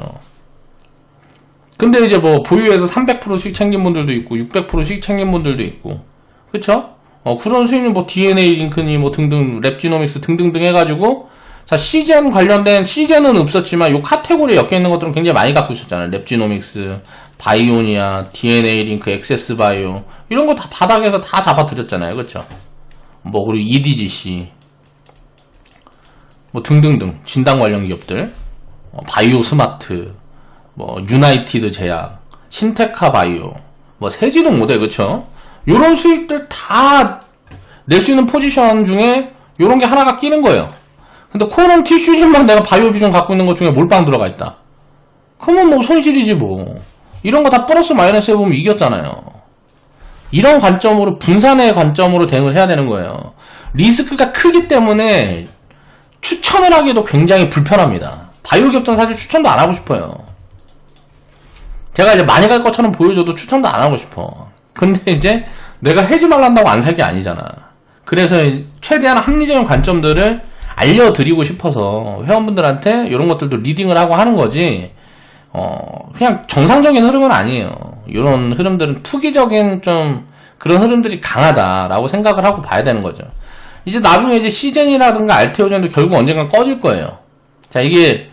근데 이제 뭐 보유해서 300%씩 챙긴 분들도 있고 600%씩 챙긴 분들도 있고, 그쵸? 그런 수익률 뭐 DNA 링크니 뭐 등등 랩지노믹스 등등등 해가지고, 자, 시젠 관련된, 시젠은 없었지만 요 카테고리에 엮여있는 것들은 굉장히 많이 갖고 있었잖아요. 랩지노믹스, 바이오니아, DNA 링크, 액세스 바이오 이런 거 다 바닥에서 다 잡아드렸잖아요. 그쵸? 뭐 그리고 EDGC 뭐 등등등 진단 관련 기업들, 바이오 스마트, 뭐 유나이티드 제약, 신테카 바이오, 뭐 세지동 모델, 그쵸? 요런 수익들 다 낼 수 있는 포지션 중에 요런 게 하나가 끼는 거예요. 근데 코오롱 티슈진만 내가 바이오 비중 갖고 있는 것 중에 몰빵 들어가 있다. 그러면 뭐 손실이지 뭐. 이런 거 다 플러스 마이너스 해보면 이겼잖아요. 이런 관점으로, 분산의 관점으로 대응을 해야 되는 거예요. 리스크가 크기 때문에 추천을 하기도 굉장히 불편합니다. 바이오 기업들은 사실 추천도 안 하고 싶어요. 제가 이제 많이 갈 것처럼 보여줘도 추천도 안 하고 싶어. 근데 이제 내가 해지 말란다고 안 살 게 아니잖아. 그래서 최대한 합리적인 관점들을 알려드리고 싶어서 회원분들한테 이런 것들도 리딩을 하고 하는 거지, 그냥 정상적인 흐름은 아니에요. 이런 흐름들은 투기적인 좀 그런 흐름들이 강하다라고 생각을 하고 봐야 되는 거죠. 이제 나중에 이제 시젠이라든가 알테오젠도 결국 언젠간 꺼질 거예요. 자, 이게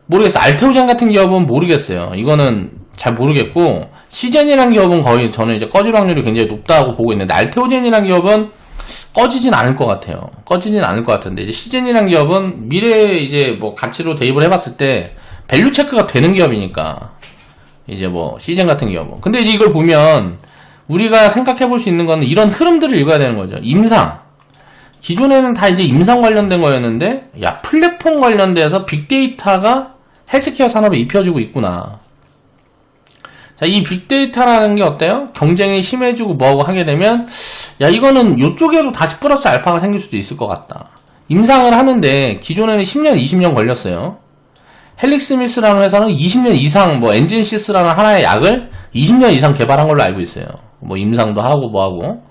모르겠어. 알테오젠 같은 기업은 모르겠어요. 이거는 잘 모르겠고, 시젠이라는 기업은 거의 저는 이제 꺼질 확률이 굉장히 높다고 보고 있는데, 알테오젠이라는 기업은 꺼지진 않을 것 같아요. 꺼지진 않을 것 같은데, 이제 시젠이라는 기업은 미래에 이제 뭐 가치로 대입을 해봤을 때 밸류 체크가 되는 기업이니까, 이제 뭐 시젠 같은 기업은. 근데 이제 이걸 보면 우리가 생각해 볼 수 있는 거는 이런 흐름들을 읽어야 되는 거죠. 임상. 기존에는 다 이제 임상 관련된 거였는데, 야, 플랫폼 관련돼서 빅데이터가 헬스케어 산업에 입혀지고 있구나. 자, 이 빅데이터라는 게 어때요? 경쟁이 심해지고 뭐하고 하게 되면, 야, 이거는 요쪽에도 다시 플러스 알파가 생길 수도 있을 것 같다. 임상을 하는데 기존에는 10년, 20년 걸렸어요. 헬릭스미스라는 회사는 20년 이상, 뭐 엔진시스라는 하나의 약을 20년 이상 개발한 걸로 알고 있어요. 뭐 임상도 하고 뭐하고.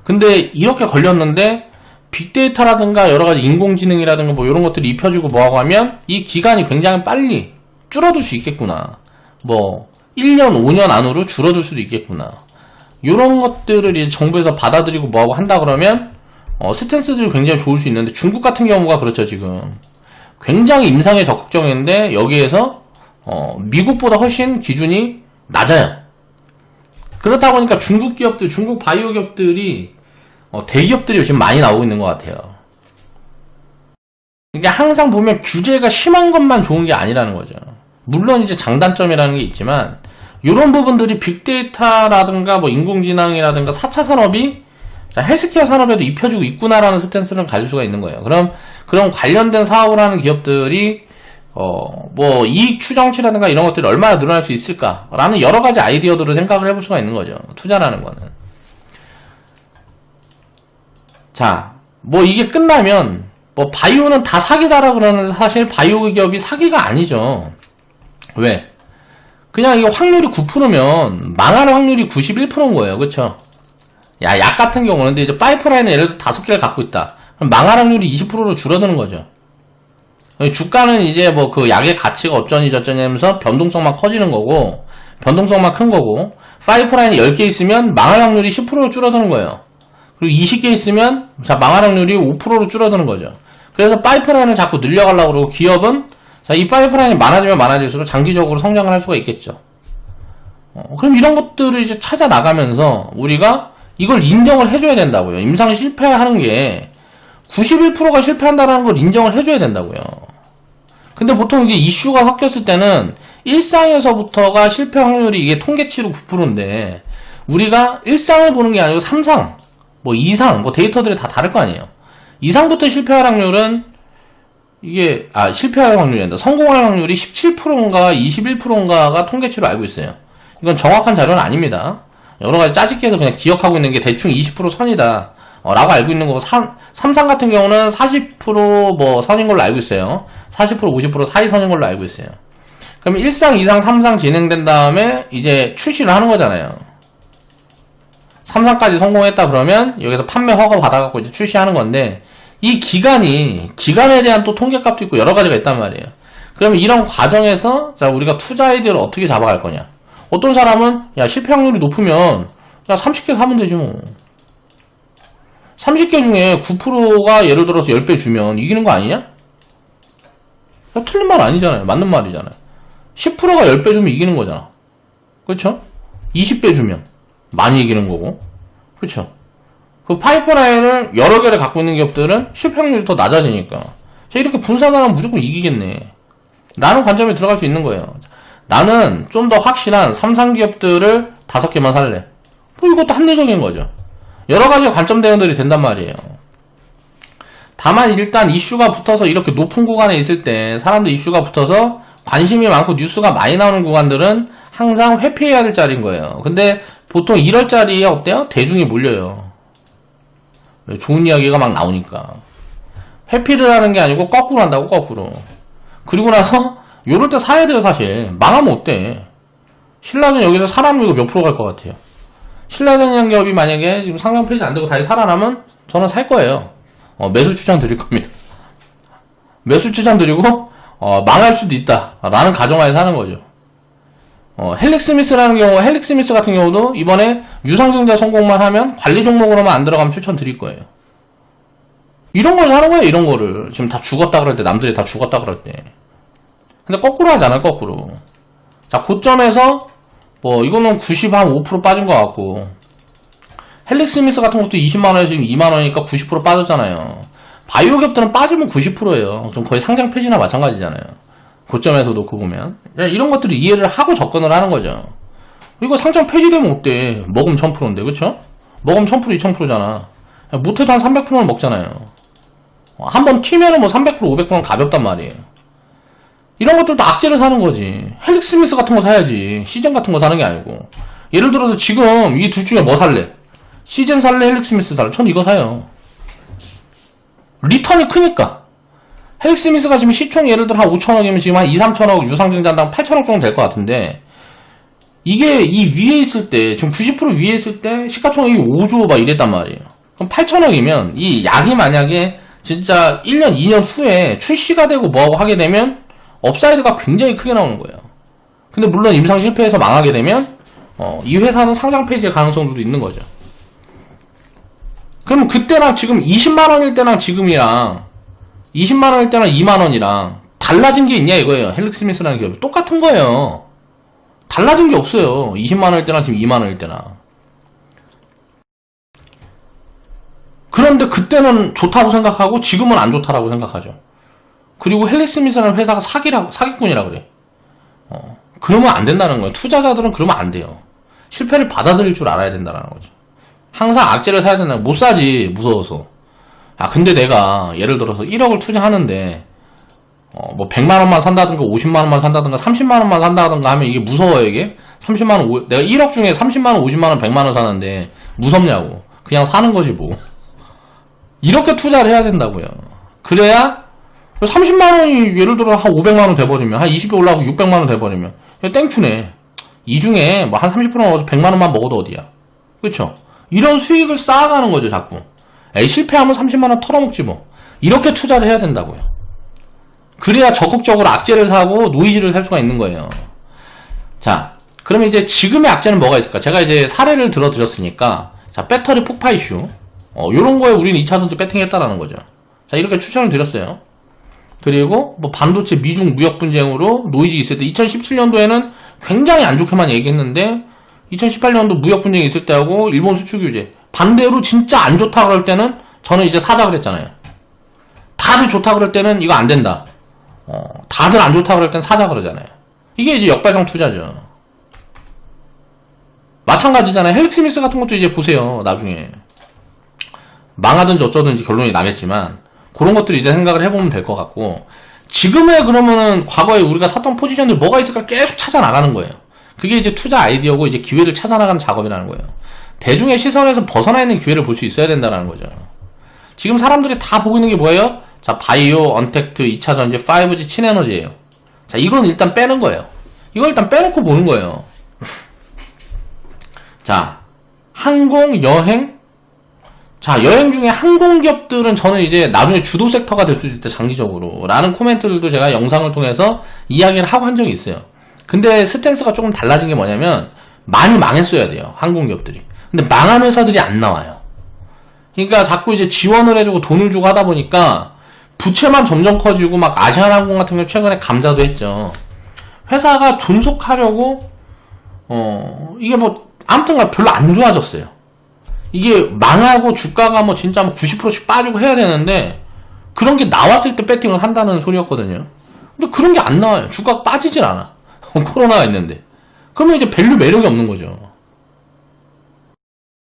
근데 이렇게 걸렸는데 빅데이터라든가 여러가지 인공지능이라든가 뭐 이런 것들이 입혀지고 뭐하고 하면 이 기간이 굉장히 빨리 줄어들 수 있겠구나. 뭐 1년, 5년 안으로 줄어들 수도 있겠구나. 요런 것들을 이제 정부에서 받아들이고 뭐하고 한다 그러면, 스탠스들이 굉장히 좋을 수 있는데, 중국 같은 경우가 그렇죠, 지금. 굉장히 임상에 적극적인데, 여기에서, 미국보다 훨씬 기준이 낮아요. 그렇다 보니까 중국 기업들, 중국 바이오 기업들이, 대기업들이 요즘 많이 나오고 있는 것 같아요. 이게 항상 보면 규제가 심한 것만 좋은 게 아니라는 거죠. 물론 이제 장단점이라는 게 있지만, 이런 부분들이 빅데이터라든가 뭐 인공지능이라든가 4차 산업이 자, 헬스케어 산업에도 입혀지고 있구나라는 스탠스를 가질 수가 있는 거예요. 그럼 관련된 사업을 하는 기업들이 뭐 이익 추정치라든가 이런 것들이 얼마나 늘어날 수 있을까라는 여러 가지 아이디어들을 생각을 해볼 수가 있는 거죠. 투자라는 거는. 자, 뭐 이게 끝나면 뭐 바이오는 다 사기다라 그러는데 사실 바이오 기업이 사기가 아니죠. 왜? 그냥 이거 확률이 9%면 망할 확률이 91%인 거예요. 그쵸? 야, 약 같은 경우는 근데 이제 파이프라인을 예를 들어 5개를 갖고 있다. 그럼 망할 확률이 20%로 줄어드는 거죠. 주가는 이제 뭐 그 약의 가치가 어쩌니 저쩌니 하면서 변동성만 커지는 거고, 변동성만 큰 거고, 파이프라인이 10개 있으면 망할 확률이 10%로 줄어드는 거예요. 그리고 20개 있으면 자, 망할 확률이 5%로 줄어드는 거죠. 그래서 파이프라인을 자꾸 늘려가려고 그러고 기업은 자, 이 파이프라인이 많아지면 많아질수록 장기적으로 성장을 할 수가 있겠죠. 그럼 이런 것들을 이제 찾아 나가면서 우리가 이걸 인정을 해줘야 된다고요. 임상 실패하는 게 91%가 실패한다는 걸 인정을 해줘야 된다고요. 근데 보통 이게 이슈가 섞였을 때는 일상에서부터가 실패 확률이 이게 통계치로 9%인데 우리가 일상을 보는 게 아니고 3상, 뭐 2상, 뭐 데이터들이 다 다를 거 아니에요. 2상부터 실패할 확률은 이게 실패할 확률이란다. 성공할 확률이 17%인가 21%인가가 통계치로 알고 있어요. 이건 정확한 자료는 아닙니다. 여러가지 짜집기 해서 그냥 기억하고 있는 게 대충 20% 선이다 라고 알고 있는 거고 3상 같은 경우는 40% 뭐 선인 걸로 알고 있어요. 40% 50% 사이 선인 걸로 알고 있어요. 그럼 1상 2상 3상 진행된 다음에 이제 출시를 하는 거잖아요. 3상까지 성공했다 그러면 여기서 판매 허가 받아갖고 이제 출시하는 건데 이 기간에 대한 또 통계값도 있고 여러 가지가 있단 말이에요. 그러면 이런 과정에서 자 우리가 투자 아이디어를 어떻게 잡아갈 거냐. 어떤 사람은 야 실패 확률이 높으면 야 30개 사면 되지 뭐. 30개 중에 9%가 예를 들어서 10배 주면 이기는 거 아니냐? 야, 틀린 말 아니잖아요. 맞는 말이잖아요. 10%가 10배 주면 이기는 거잖아. 그렇죠? 20배 주면 많이 이기는 거고. 그렇죠? 그 파이프라인을 여러 개를 갖고 있는 기업들은 실패 확률이 더 낮아지니까 자 이렇게 분산하면 무조건 이기겠네 라는 관점에 들어갈 수 있는 거예요. 나는 좀 더 확실한 3상 기업들을 5개만 살래. 뭐 이것도 합리적인 거죠. 여러 가지 관점 대응들이 된단 말이에요. 다만 일단 이슈가 붙어서 이렇게 높은 구간에 있을 때 사람들 이슈가 붙어서 관심이 많고 뉴스가 많이 나오는 구간들은 항상 회피해야 될 자리인 거예요. 근데 보통 1월짜리에 어때요? 대중이 몰려요. 좋은 이야기가 막 나오니까 회피를 하는 게 아니고 거꾸로 한다고. 거꾸로. 그리고 나서 요럴 때 사야 돼요. 사실 망하면 어때. 신라전 여기서 살아남는 거 몇 프로 갈 것 같아요. 신라전 기업이 만약에 지금 상장 폐지 안 되고 다시 살아나면 저는 살 거예요. 매수 추천 드릴 겁니다. 매수 추천 드리고 망할 수도 있다 라는 가정하에 사는 거죠. 헬릭스미스라는 경우, 헬릭스미스 같은 경우도 이번에 유상증자 성공만 하면 관리 종목으로만 안 들어가면 추천 드릴 거예요. 이런 걸 사는 거예요. 이런 거를 지금 다 죽었다 그럴 때, 남들이 다 죽었다 그럴 때. 근데 거꾸로 하잖아요. 거꾸로. 자 고점에서 뭐 이거는 95% 빠진 것 같고 헬릭스미스 같은 것도 20만원에 지금 2만원이니까 90% 빠졌잖아요. 바이오 기업들은 빠지면 90%예요. 좀 거의 상장 폐지나 마찬가지잖아요. 고점에서 놓고 보면 이런 것들을 이해를 하고 접근을 하는 거죠. 이거 상장 폐지되면 어때? 먹으면 1000%인데 그쵸? 먹으면 1000% 2000%잖아. 못해도 한 300%는 먹잖아요. 한번 튀면은 뭐 300% 500%는 가볍단 말이에요. 이런 것들도 악재를 사는 거지. 헬릭스미스 같은 거 사야지. 시젠 같은 거 사는 게 아니고. 예를 들어서 지금 이 둘 중에 뭐 살래? 시젠 살래? 헬릭스미스 살래? 전 이거 사요. 리턴이 크니까. 헬릭스미스가 지금 시총 예를 들어 한 5천억이면 지금 한 2, 3천억 유상증자 한다면 8천억 정도 될 것 같은데 이게 이 위에 있을 때 지금 90% 위에 있을 때 시가총액이 5조 막 이랬단 말이에요. 그럼 8천억이면 이 약이 만약에 진짜 1년 2년 후에 출시가 되고 뭐하고 하게 되면 업사이드가 굉장히 크게 나오는 거예요. 근데 물론 임상 실패해서 망하게 되면 이 회사는 상장 폐지의 가능성도 있는 거죠. 그러면 그때랑 지금 20만원일 때랑 지금이랑 20만원일 때랑 2만원이랑 달라진 게 있냐 이거예요. 헬릭스미스라는 기업이 똑같은 거예요. 달라진 게 없어요. 20만원일 때랑 지금 2만원일 때랑. 그런데 그때는 좋다고 생각하고 지금은 안 좋다라고 생각하죠. 그리고 헬릭스미스라는 회사가 사기꾼이라 그래. 그러면 안 된다는 거예요. 투자자들은 그러면 안 돼요. 실패를 받아들일 줄 알아야 된다는 거죠. 항상 악재를 사야 된다는 거예요. 못 사지 무서워서. 근데 내가 예를 들어서 1억을 투자하는데 뭐 100만원만 산다든가 50만원만 산다든가 30만원만 산다든가 하면 이게 무서워요. 이게 30만원 내가 1억 중에 30만원 50만원 100만원 사는데 무섭냐고. 그냥 사는 거지 뭐. 이렇게 투자를 해야 된다고요. 그래야 30만원이 예를 들어 한 500만원 돼버리면 한 20배 올라가고 600만원 돼버리면 땡큐네. 이 중에 뭐 한 30% 먹어서 100만원만 먹어도 어디야. 그쵸? 이런 수익을 쌓아가는 거죠 자꾸. 실패하면 30만원 털어먹지 뭐. 이렇게 투자를 해야 된다고요. 그래야 적극적으로 악재를 사고 노이즈를 살 수가 있는 거예요. 자, 그러면 이제 지금의 악재는 뭐가 있을까? 제가 이제 사례를 들어드렸으니까 자, 배터리 폭파 이슈 요런 거에 우리는 2차전지 배팅했다라는 거죠. 자, 이렇게 추천을 드렸어요. 그리고 뭐 반도체 미중 무역 분쟁으로 노이즈 있을 때 2017년도에는 굉장히 안 좋게만 얘기했는데 2018년도 무역 분쟁이 있을 때하고 일본 수출 규제 반대로 진짜 안 좋다 그럴 때는 저는 이제 사자 그랬잖아요. 다들 좋다 그럴 때는 이거 안 된다. 다들 안 좋다 그럴 때는 사자 그러잖아요. 이게 이제 역발상 투자죠. 마찬가지잖아요. 헬릭 스미스 같은 것도 이제 보세요. 나중에 망하든지 어쩌든지 결론이 나겠지만 그런 것들 이제 생각을 해보면 될 것 같고, 지금의 그러면은 과거에 우리가 샀던 포지션들 뭐가 있을까 계속 찾아 나가는 거예요. 그게 이제 투자 아이디어고 이제 기회를 찾아 나가는 작업이라는 거예요. 대중의 시선에서 벗어나 있는 기회를 볼 수 있어야 된다는 거죠. 지금 사람들이 다 보고 있는 게 뭐예요? 자, 바이오, 언택트, 2차전지, 5G, 친에너지예요. 자, 이건 일단 빼는 거예요. 이걸 일단 빼놓고 보는 거예요. 자, 항공, 여행. 자, 여행 중에 항공기업들은 저는 이제 나중에 주도 섹터가 될 수도 있다, 장기적으로. 라는 코멘트들도 제가 영상을 통해서 이야기를 하고 한 적이 있어요. 근데 스탠스가 조금 달라진 게 뭐냐면, 많이 망했어야 돼요, 항공기업들이. 근데 망한 회사들이 안 나와요. 그러니까 자꾸 이제 지원을 해주고 돈을 주고 하다 보니까, 부채만 점점 커지고, 막 아시아나항공 같은 경우 최근에 감자도 했죠. 회사가 존속하려고, 이게 뭐, 아무튼가 별로 안 좋아졌어요. 이게 망하고 주가가 뭐 진짜 뭐 90%씩 빠지고 해야 되는데, 그런 게 나왔을 때 배팅을 한다는 소리였거든요. 근데 그런 게 안 나와요. 주가가 빠지질 않아. 코로나가 있는데. 그러면 이제 밸류 매력이 없는 거죠.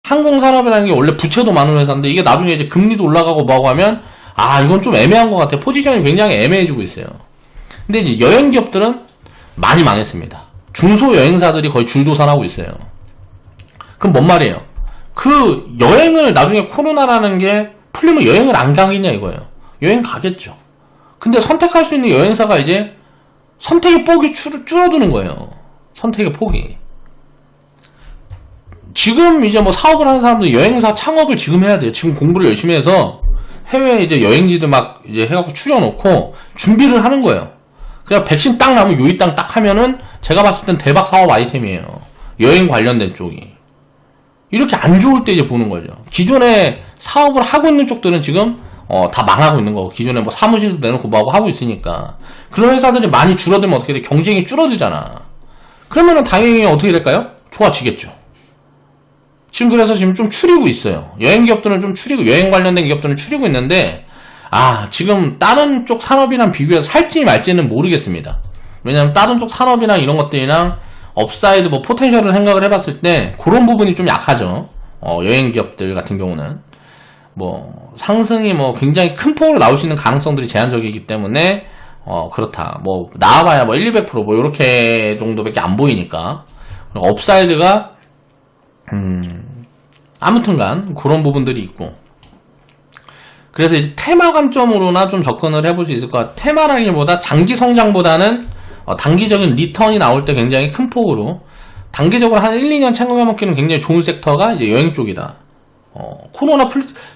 항공산업이라는 게 원래 부채도 많은 회사인데, 이게 나중에 이제 금리도 올라가고 뭐하고 하면, 아, 이건 좀 애매한 것 같아. 포지션이 굉장히 애매해지고 있어요. 근데 이제 여행기업들은 많이 망했습니다. 중소여행사들이 거의 줄도산하고 있어요. 그럼 뭔 말이에요? 그 여행을 나중에 코로나라는 게 풀리면 여행을 안 가겠냐 이거예요. 여행 가겠죠. 근데 선택할 수 있는 여행사가 이제 선택의 폭이 줄어드는 거예요. 선택의 폭이. 지금 이제 뭐 사업을 하는 사람들 여행사 창업을 지금 해야 돼요. 지금 공부를 열심히 해서 해외 이제 여행지들 막 이제 해갖고 추려놓고 준비를 하는 거예요. 그냥 백신 딱 나면 요이 딱 하면은 제가 봤을 땐 대박 사업 아이템이에요. 여행 관련된 쪽이. 이렇게 안 좋을 때 이제 보는 거죠. 기존에 사업을 하고 있는 쪽들은 지금 다 망하고 있는 거고, 기존에 뭐 사무실도 내놓고 뭐하고 하고 있으니까 그런 회사들이 많이 줄어들면 어떻게 돼? 경쟁이 줄어들잖아. 그러면은 당연히 어떻게 될까요? 좋아지겠죠. 지금 그래서 지금 좀 추리고 있어요. 여행 기업들은 좀 추리고, 여행 관련된 기업들은 추리고 있는데, 지금 다른 쪽 산업이랑 비교해서 살지 말지는 모르겠습니다. 왜냐면 다른 쪽 산업이랑 이런 것들이랑 업사이드 뭐 포텐셜을 생각을 해봤을 때 그런 부분이 좀 약하죠. 여행 기업들 같은 경우는 뭐 상승이 뭐 굉장히 큰 폭으로 나올 수 있는 가능성들이 제한적이기 때문에 그렇다. 뭐 나와봐야 뭐 1, 200% 뭐 이렇게 정도밖에 안 보이니까 업사이드가 아무튼간 그런 부분들이 있고, 그래서 이제 테마 관점으로나 좀 접근을 해볼 수 있을 것 같아요. 테마라기보다 장기 성장보다는 단기적인 리턴이 나올 때 굉장히 큰 폭으로, 단기적으로 한 1, 2년 챙겨먹기는 굉장히 좋은 섹터가 이제 여행 쪽이다. 코로나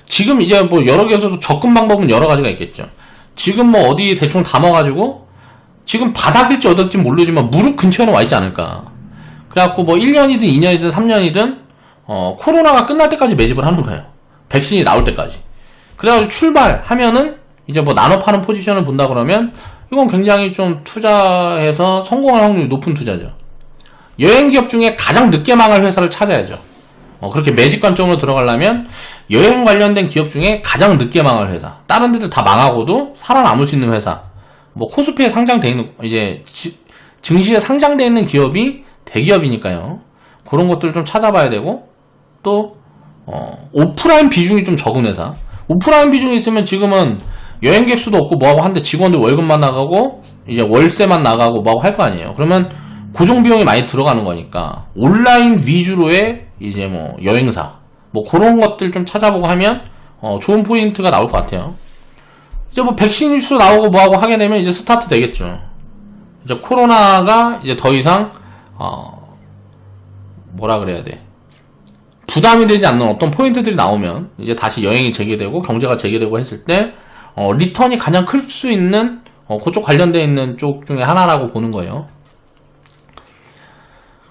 지금 이제 뭐 여러 개에서도 접근 방법은 여러 가지가 있겠죠. 지금 뭐 어디 대충 담아가지고, 지금 바닥일지 어떨지 모르지만 무릎 근처에는 와 있지 않을까. 그래갖고 뭐 1년이든 2년이든 3년이든, 코로나가 끝날 때까지 매집을 하는 거예요. 백신이 나올 때까지. 그래가지고 출발하면은, 이제 뭐 나눠 파는 포지션을 본다 그러면, 이건 굉장히 좀 투자해서 성공할 확률이 높은 투자죠. 여행기업 중에 가장 늦게 망할 회사를 찾아야죠. 그렇게 매직 관점으로 들어가려면 여행 관련된 기업 중에 가장 늦게 망할 회사, 다른 데들 다 망하고도 살아남을 수 있는 회사, 뭐 코스피에 상장돼 있는, 이제 증시에 상장돼 있는 기업이 대기업이니까요. 그런 것들을 좀 찾아봐야 되고, 또 오프라인 비중이 좀 적은 회사. 오프라인 비중이 있으면 지금은 여행객 수도 없고 뭐하고 한데 직원들 월급만 나가고 이제 월세만 나가고 뭐하고 할 거 아니에요. 그러면 고정 비용이 많이 들어가는 거니까 온라인 위주로의 이제 뭐 여행사 뭐 그런 것들 좀 찾아보고 하면 좋은 포인트가 나올 것 같아요. 이제 뭐 백신 이슈 나오고 뭐하고 하게 되면 이제 스타트 되겠죠. 이제 코로나가 이제 더 이상 뭐라 그래야 돼, 부담이 되지 않는 어떤 포인트들이 나오면 이제 다시 여행이 재개되고 경제가 재개되고 했을 때 리턴이 가장 클 수 있는 그쪽 관련되어 있는 쪽 중에 하나라고 보는 거예요.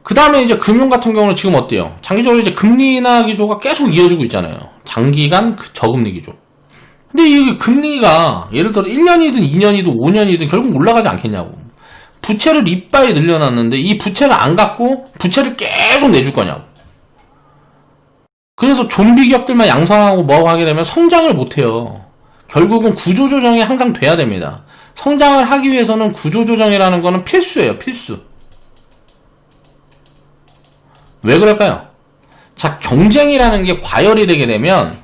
그 다음에 이제 금융 같은 경우는 지금 어때요? 장기적으로 이제 금리 인하 기조가 계속 이어지고 있잖아요. 장기간 저금리 기조. 근데 이 금리가 예를 들어 1년이든 2년이든 5년이든 결국 올라가지 않겠냐고. 부채를 이빠이 늘려놨는데 이 부채를 안 갚고 부채를 계속 내줄 거냐고. 그래서 좀비 기업들만 양성하고 뭐하고 하게 되면 성장을 못해요. 결국은 구조조정이 항상 돼야 됩니다. 성장을 하기 위해서는 구조조정이라는 거는 필수예요. 필수. 왜 그럴까요? 자, 경쟁이라는 게 과열이 되게 되면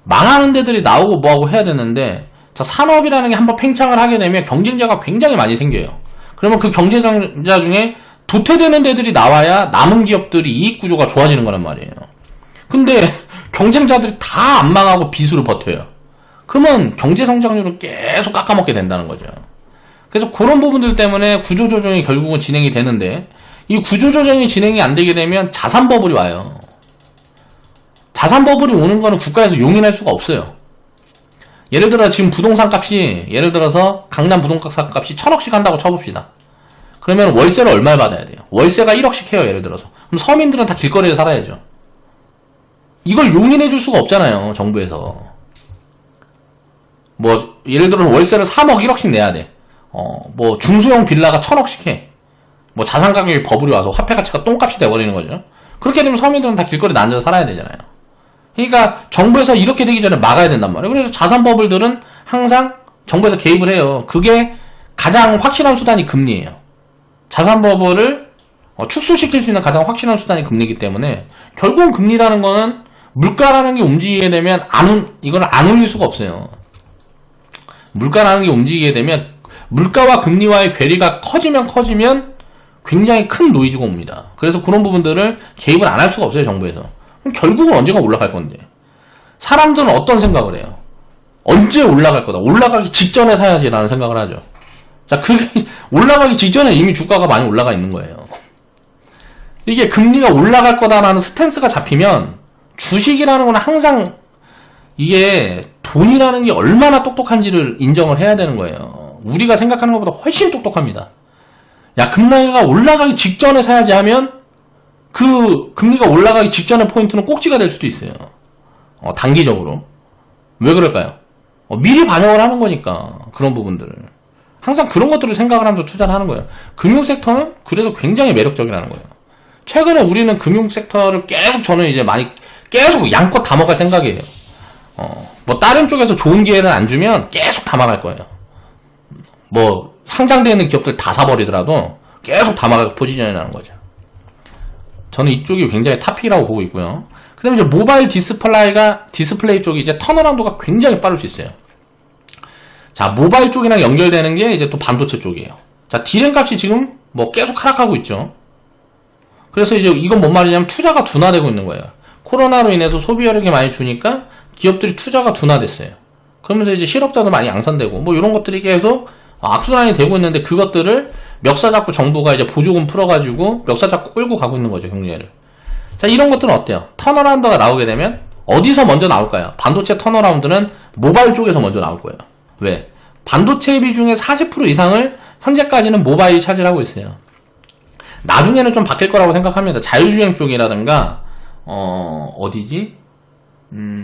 망하는 데들이 나오고 뭐하고 해야 되는데, 자, 산업이라는 게 한번 팽창을 하게 되면 경쟁자가 굉장히 많이 생겨요. 그러면 그 경쟁자 중에 도태되는 데들이 나와야 남은 기업들이 이익 구조가 좋아지는 거란 말이에요. 근데 경쟁자들이 다 안 망하고 빚으로 버텨요. 그러면 경제 성장률을 계속 깎아먹게 된다는 거죠. 그래서 그런 부분들 때문에 구조조정이 결국은 진행이 되는데, 이 구조조정이 진행이 안 되게 되면 자산버블이 와요. 자산버블이 오는 거는 국가에서 용인할 수가 없어요. 예를 들어 지금 부동산 값이, 예를 들어서 강남 부동산 값이 1000억씩 한다고 쳐봅시다. 그러면 월세를 얼마를 받아야 돼요? 월세가 1억씩 해요, 예를 들어서. 그럼 서민들은 다 길거리에 살아야죠. 이걸 용인해 줄 수가 없잖아요, 정부에서. 뭐 예를 들어서 월세를 3억 1억씩 내야 돼. 뭐 중소형 빌라가 1000억씩 해. 뭐 자산 가격이 버블이 와서 화폐 가치가 똥값이 돼버리는 거죠. 그렇게 되면 서민들은 다 길거리에 앉아서 살아야 되잖아요. 그러니까 정부에서 이렇게 되기 전에 막아야 된단 말이에요. 그래서 자산 버블들은 항상 정부에서 개입을 해요. 그게 가장 확실한 수단이 금리예요. 자산 버블을 축소시킬 수 있는 가장 확실한 수단이 금리이기 때문에 결국은 금리라는 거는 물가라는 게 움직이게 되면 이걸 안 올릴 수가 없어요. 물가라는 게 움직이게 되면 물가와 금리와의 괴리가 커지면 굉장히 큰 노이즈가 옵니다. 그래서 그런 부분들을 개입을 안 할 수가 없어요, 정부에서. 그럼 결국은 언젠가 올라갈 건데. 사람들은 어떤 생각을 해요? 언제 올라갈 거다. 올라가기 직전에 사야지라는 생각을 하죠. 자, 그게 올라가기 직전에 이미 주가가 많이 올라가 있는 거예요. 이게 금리가 올라갈 거다라는 스탠스가 잡히면 주식이라는 건 항상 이게 돈이라는 게 얼마나 똑똑한지를 인정을 해야 되는 거예요. 우리가 생각하는 것보다 훨씬 똑똑합니다. 야, 금리가 올라가기 직전에 사야지 하면 그 금리가 올라가기 직전의 포인트는 꼭지가 될 수도 있어요. 단기적으로. 왜 그럴까요? 미리 반영을 하는 거니까. 그런 부분들을. 항상 그런 것들을 생각을 하면서 투자를 하는 거예요. 금융섹터는 그래서 굉장히 매력적이라는 거예요. 최근에 우리는 금융섹터를 저는 이제 계속 양껏 담아갈 생각이에요. 뭐 다른 쪽에서 좋은 기회를 안 주면 계속 담아갈 거예요. 뭐 상장되어 있는 기업들 다 사버리더라도 계속 담아갈 포지션이라는 거죠. 저는 이쪽이 굉장히 탑픽이라고 보고 있고요. 그 다음에 이제 모바일 디스플레이 쪽이 이제 턴어라운드가 굉장히 빠를 수 있어요. 자, 모바일 쪽이랑 연결되는 게 이제 또 반도체 쪽이에요. 자, 디램 값이 지금 뭐 계속 하락하고 있죠. 그래서 이제 이건 뭔 말이냐면 투자가 둔화되고 있는 거예요. 코로나로 인해서 소비 여력이 많이 주니까 기업들이 투자가 둔화됐어요. 그러면서 이제 실업자도 많이 양산되고 뭐 이런 것들이 계속 악순환이 되고 있는데 그것들을 멱살 잡고 정부가 이제 보조금 풀어가지고 멱살 잡고 끌고 가고 있는 거죠, 경제를. 자, 이런 것들은 어때요? 턴어라운드가 나오게 되면 어디서 먼저 나올까요? 반도체 턴어라운드는 모바일 쪽에서 먼저 나올 거예요. 왜? 반도체 비중의 40% 이상을 현재까지는 모바일이 차지하고 있어요. 나중에는 좀 바뀔 거라고 생각합니다. 자율주행 쪽이라든가 어디지?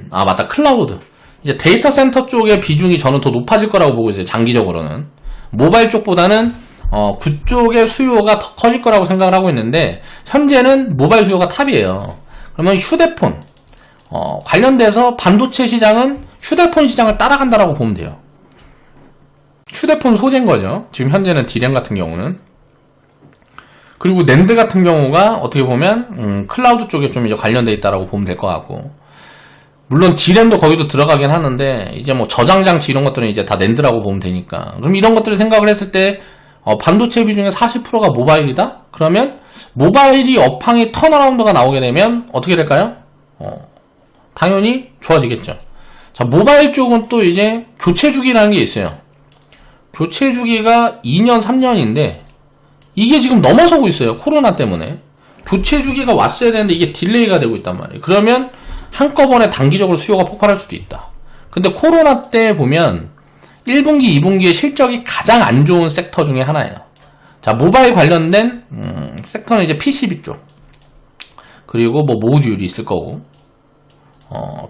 맞다, 클라우드. 이제 데이터 센터 쪽의 비중이 저는 더 높아질 거라고 보고 있어요, 장기적으로는. 모바일 쪽보다는 그쪽의 수요가 더 커질 거라고 생각을 하고 있는데 현재는 모바일 수요가 탑이에요. 그러면 휴대폰 관련돼서 반도체 시장은 휴대폰 시장을 따라간다라고 보면 돼요. 휴대폰 소재인 거죠. 지금 현재는 디램 같은 경우는. 그리고 낸드 같은 경우가 어떻게 보면 클라우드 쪽에 좀 이제 관련돼 있다라고 보면 될 것 같고, 물론 디램도 거기도 들어가긴 하는데 이제 뭐 저장 장치 이런 것들은 이제 다 낸드라고 보면 되니까. 그럼 이런 것들을 생각을 했을 때 반도체 비중의 40%가 모바일이다? 그러면 모바일이 업황이 턴어라운드가 나오게 되면 어떻게 될까요? 당연히 좋아지겠죠. 자, 모바일 쪽은 또 이제 교체 주기라는 게 있어요. 교체 주기가 2년, 3년인데 이게 지금 넘어서고 있어요. 코로나 때문에. 교체 주기가 왔어야 되는데 이게 딜레이가 되고 있단 말이에요. 그러면 한꺼번에 단기적으로 수요가 폭발할 수도 있다. 근데 코로나 때 보면 1분기, 2분기의 실적이 가장 안 좋은 섹터 중에 하나예요. 자, 모바일 관련된 섹터는 이제 PCB 쪽. 그리고 뭐 모듈이 있을 거고.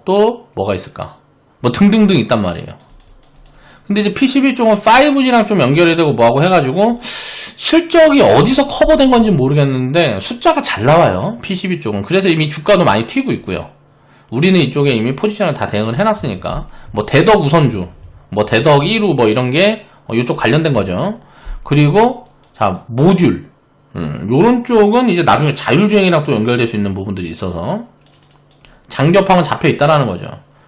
또 뭐가 있을까? 뭐 등등등 있단 말이에요. 근데 이제 PCB 쪽은 5G랑 좀 연결이 되고 뭐하고 해가지고 실적이 어디서 커버된 건지 모르겠는데 숫자가 잘 나와요. PCB 쪽은. 그래서 이미 주가도 많이 튀고 있고요. 우리는 이쪽에 이미 포지션을 다 대응을 해놨으니까 뭐 대덕 우선주, 뭐 대덕 1호 뭐 이런 게 이쪽 관련된 거죠. 그리고 자 모듈 요런 쪽은 이제 나중에 자율주행이랑 또 연결될 수 있는 부분들이 있어서 장기업황은 잡혀 있다라는 거죠.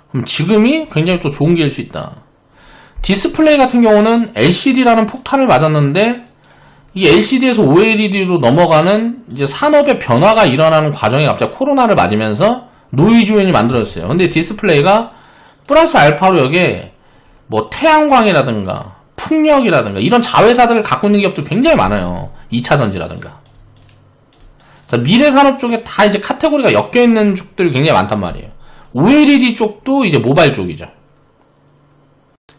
그럼 지금이 굉장히 또 좋은 기회일 수 있다. 디스플레이 같은 경우는 LCD라는 폭탄을 맞았는데 이 LCD에서 OLED로 넘어가는 이제 산업의 변화가 일어나는 과정이 갑자기 코로나를 맞으면서 노이즈 요인이 만들어졌어요. 근데 디스플레이가 플러스 알파로 여기에 뭐 태양광이라든가 풍력이라든가 이런 자회사들을 갖고 있는 기업도 굉장히 많아요. 2차전지라든가. 자, 미래 산업 쪽에 다 이제 카테고리가 엮여 있는 쪽들이 굉장히 많단 말이에요. OLED 쪽도 이제 모바일 쪽이죠.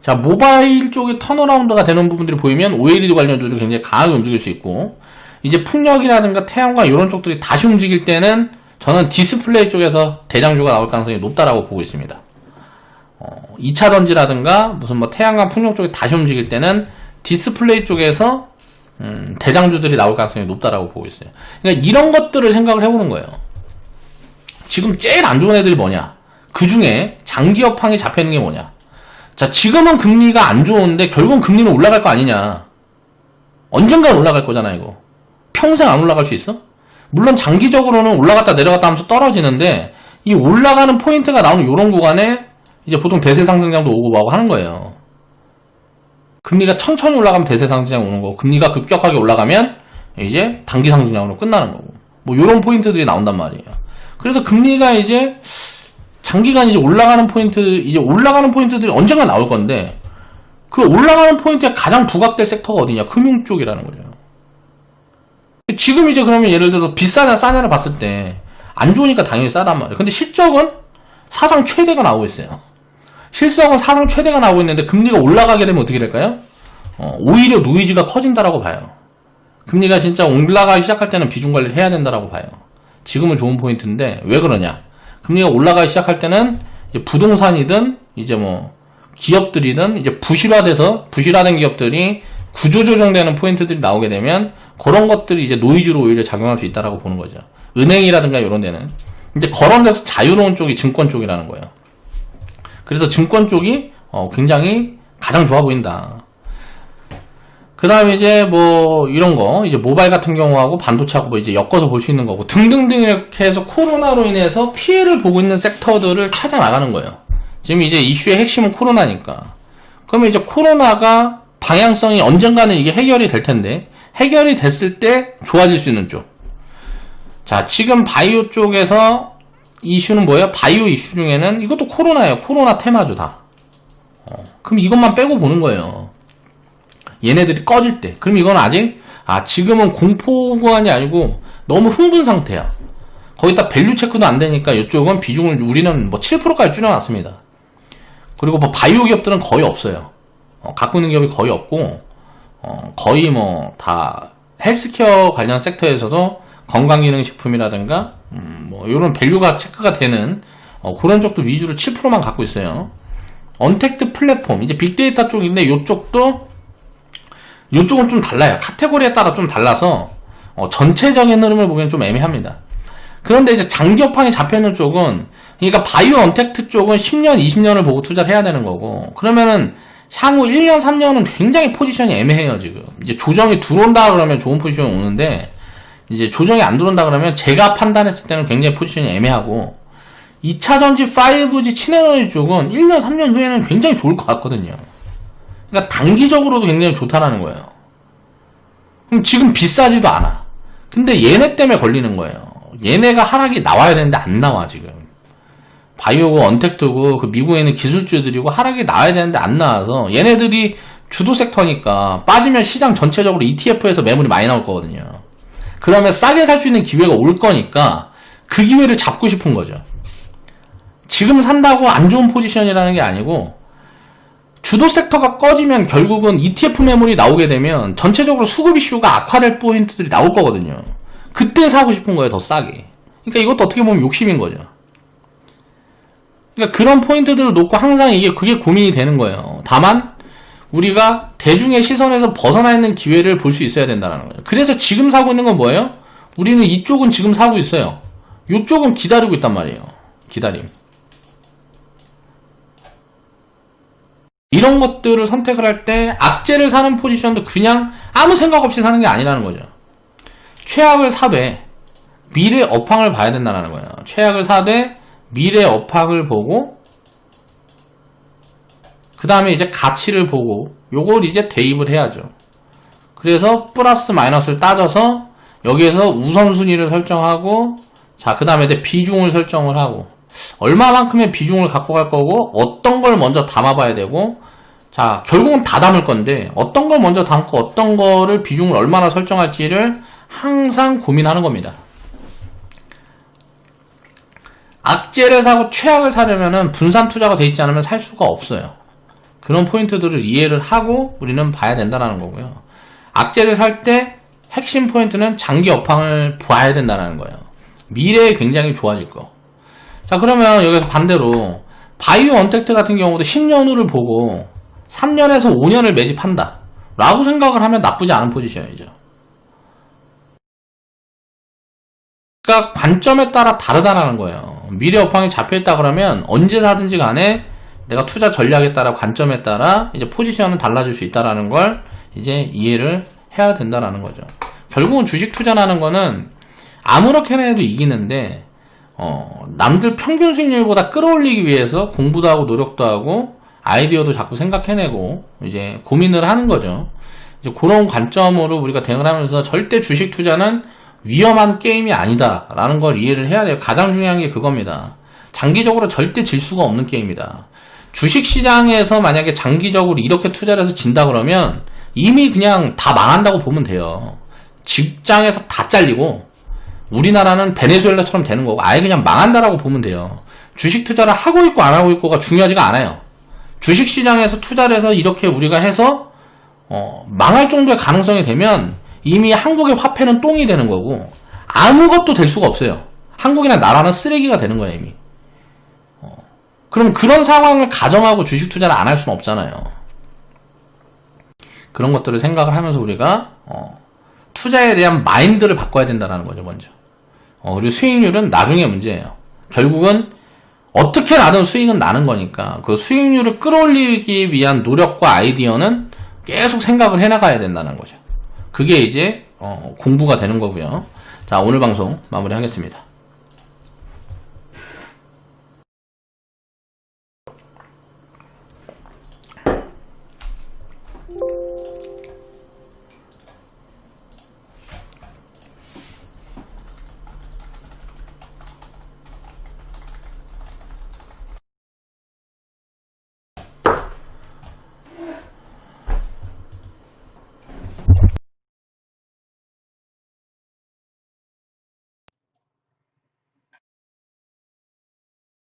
자, 모바일 쪽에 턴어라운드가 되는 부분들이 보이면 OLED 관련주들이 굉장히 강하게 움직일 수 있고, 이제 풍력이라든가 태양광 이런 쪽들이 다시 움직일 때는 저는 디스플레이 쪽에서 대장주가 나올 가능성이 높다라고 보고 있습니다. 2차전지라든가 무슨 뭐 태양광 풍력 쪽이 다시 움직일 때는 디스플레이 쪽에서 대장주들이 나올 가능성이 높다라고 보고 있어요. 그러니까 이런 것들을 생각을 해보는 거예요. 지금 제일 안 좋은 애들이 뭐냐? 그 중에 장기 업황이 잡혀있는 게 뭐냐? 자, 지금은 금리가 안 좋은데 결국은 금리는 올라갈 거 아니냐? 언젠간 올라갈 거잖아, 이거. 평생 안 올라갈 수 있어? 물론 장기적으로는 올라갔다 내려갔다 하면서 떨어지는데 이 올라가는 포인트가 나오는 이런 구간에 이제 보통 대세상승장도 오고 뭐하고 하는 거예요. 금리가 천천히 올라가면 대세상승장 오는 거고, 금리가 급격하게 올라가면 이제 단기상승장으로 끝나는 거고, 뭐 이런 포인트들이 나온단 말이에요. 그래서 금리가 이제 장기간 이제 올라가는 포인트들이 언젠가 나올 건데, 그 올라가는 포인트에 가장 부각될 섹터가 어디냐? 금융 쪽이라는 거죠. 지금 이제 그러면 예를 들어서 비싸냐 싸냐를 봤을 때 안 좋으니까 당연히 싸단 말이에요. 근데 실적은 사상 최대가 나오고 있어요. 실적은 사상 최대가 나오고 있는데 금리가 올라가게 되면 어떻게 될까요? 오히려 노이즈가 커진다라고 봐요. 금리가 진짜 올라가기 시작할 때는 비중 관리를 해야 된다라고 봐요. 지금은 좋은 포인트인데 왜 그러냐? 금리가 올라가기 시작할 때는 이제 부동산이든 이제 뭐 기업들이든 이제 부실화된 기업들이 구조조정되는 포인트들이 나오게 되면 그런 것들이 이제 노이즈로 오히려 작용할 수 있다라고 보는 거죠. 은행이라든가 이런 데는. 근데 그런 데서 자유로운 쪽이 증권 쪽이라는 거예요. 그래서 증권 쪽이 굉장히 가장 좋아 보인다. 그 다음에 이제 뭐 이런 거 이제 모바일 같은 경우하고 반도체하고 뭐 이제 엮어서 볼 수 있는 거고 등등등 이렇게 해서 코로나로 인해서 피해를 보고 있는 섹터들을 찾아 나가는 거예요. 지금 이제 이슈의 핵심은 코로나니까. 그러면 이제 코로나가 방향성이 언젠가는 이게 해결이 될 텐데 해결이 됐을 때 좋아질 수 있는 쪽. 자, 지금 바이오 쪽에서 이슈는 뭐예요? 바이오 이슈 중에는 이것도 코로나예요. 코로나 테마죠, 다. 그럼 이것만 빼고 보는 거예요. 얘네들이 꺼질 때. 그럼 이건 아직 지금은 공포 구간이 아니고 너무 흥분 상태야. 거기다 밸류 체크도 안 되니까 이쪽은 비중을 우리는 뭐 7%까지 줄여놨습니다. 그리고 뭐 바이오 기업들은 거의 없어요. 갖고 있는 기업이 거의 없고 거의 뭐 다 헬스케어 관련 섹터에서도 건강기능식품이라든가 뭐 이런 밸류가 체크가 되는 그런 쪽도 위주로 7%만 갖고 있어요. 언택트 플랫폼 이제 빅데이터 쪽인데 요쪽은 좀 달라요. 카테고리에 따라 좀 달라서 전체적인 흐름을 보기엔 좀 애매합니다. 그런데 이제 장기 업황이 잡혀있는 쪽은 그러니까 바이오 언택트 쪽은 10년, 20년을 보고 투자를 해야 되는 거고 그러면은 향후 1년, 3년은 굉장히 포지션이 애매해요, 지금. 이제 조정이 들어온다 그러면 좋은 포지션이 오는데, 이제 조정이 안 들어온다 그러면 제가 판단했을 때는 굉장히 포지션이 애매하고, 2차전지 5G 친에너지 쪽은 1년, 3년 후에는 굉장히 좋을 것 같거든요. 그러니까 단기적으로도 굉장히 좋다라는 거예요. 그럼 지금 비싸지도 않아. 근데 얘네 때문에 걸리는 거예요. 얘네가 하락이 나와야 되는데 안 나와, 지금. 바이오고 언택트고 그 미국에 있는 기술주들이고 하락이 나와야 되는데 안 나와서 얘네들이 주도 섹터니까 빠지면 시장 전체적으로 ETF에서 매물이 많이 나올 거거든요. 그러면 싸게 살 수 있는 기회가 올 거니까 그 기회를 잡고 싶은 거죠. 지금 산다고 안 좋은 포지션이라는 게 아니고 주도 섹터가 꺼지면 결국은 ETF 매물이 나오게 되면 전체적으로 수급 이슈가 악화될 포인트들이 나올 거거든요. 그때 사고 싶은 거예요, 더 싸게. 그러니까 이것도 어떻게 보면 욕심인 거죠. 그러니까 그런 포인트들을 놓고 항상 그게 고민이 되는 거예요. 다만 우리가 대중의 시선에서 벗어나 있는 기회를 볼 수 있어야 된다는 거예요. 그래서 지금 사고 있는 건 뭐예요? 우리는 이쪽은 지금 사고 있어요. 이쪽은 기다리고 있단 말이에요. 기다림. 이런 것들을 선택을 할 때 악재를 사는 포지션도 그냥 아무 생각 없이 사는 게 아니라는 거죠. 최악을 사되 미래 업황을 봐야 된다는 거예요. 최악을 사되 미래 업황을 보고 그 다음에 이제 가치를 보고 요걸 이제 대입을 해야죠. 그래서 플러스 마이너스를 따져서 여기에서 우선순위를 설정하고 자 그 다음에 이제 비중을 설정을 하고 얼마만큼의 비중을 갖고 갈 거고 어떤 걸 먼저 담아봐야 되고 자 결국은 다 담을 건데 어떤 걸 먼저 담고 어떤 거를 비중을 얼마나 설정할지를 항상 고민하는 겁니다. 악재를 사고 최악을 사려면은 분산 투자가 돼 있지 않으면 살 수가 없어요. 그런 포인트들을 이해를 하고 우리는 봐야 된다는 거고요. 악재를 살 때 핵심 포인트는 장기 업황을 봐야 된다는 거예요. 미래에 굉장히 좋아질 거. 자 그러면 여기서 반대로 바이오 언택트 같은 경우도 10년 후를 보고 3년에서 5년을 매집한다 라고 생각을 하면 나쁘지 않은 포지션이죠. 그러니까 관점에 따라 다르다는 거예요. 미래 업황이 잡혀있다 그러면 언제 사든지 간에 내가 투자 전략에 따라 관점에 따라 이제 포지션은 달라질 수 있다는 걸 이제 이해를 해야 된다는 거죠. 결국은 주식 투자라는 거는 아무렇게나 해도 이기는데 남들 평균 수익률보다 끌어올리기 위해서 공부도 하고 노력도 하고 아이디어도 자꾸 생각해내고 이제 고민을 하는 거죠. 이제 그런 관점으로 우리가 대응을 하면서 절대 주식 투자는 위험한 게임이 아니다 라는 걸 이해를 해야 돼요. 가장 중요한 게 그겁니다. 장기적으로 절대 질 수가 없는 게임이다. 주식시장에서 만약에 장기적으로 이렇게 투자를 해서 진다 그러면 이미 그냥 다 망한다고 보면 돼요. 직장에서 다 잘리고 우리나라는 베네수엘라처럼 되는 거고 아예 그냥 망한다라고 보면 돼요. 주식 투자를 하고 있고 안 하고 있고가 중요하지가 않아요. 주식시장에서 투자를 해서 이렇게 우리가 해서 망할 정도의 가능성이 되면 이미 한국의 화폐는 똥이 되는 거고 아무것도 될 수가 없어요. 한국이나 나라는 쓰레기가 되는 거예요 이미. 그럼 그런 상황을 가정하고 주식 투자를 안 할 수는 없잖아요. 그런 것들을 생각을 하면서 우리가 투자에 대한 마인드를 바꿔야 된다는 거죠 먼저. 그리고 수익률은 나중에 문제예요. 결국은 어떻게 나든 수익은 나는 거니까 그 수익률을 끌어올리기 위한 노력과 아이디어는 계속 생각을 해나가야 된다는 거죠. 그게 이제 공부가 되는 거고요. 자 오늘 방송 마무리하겠습니다.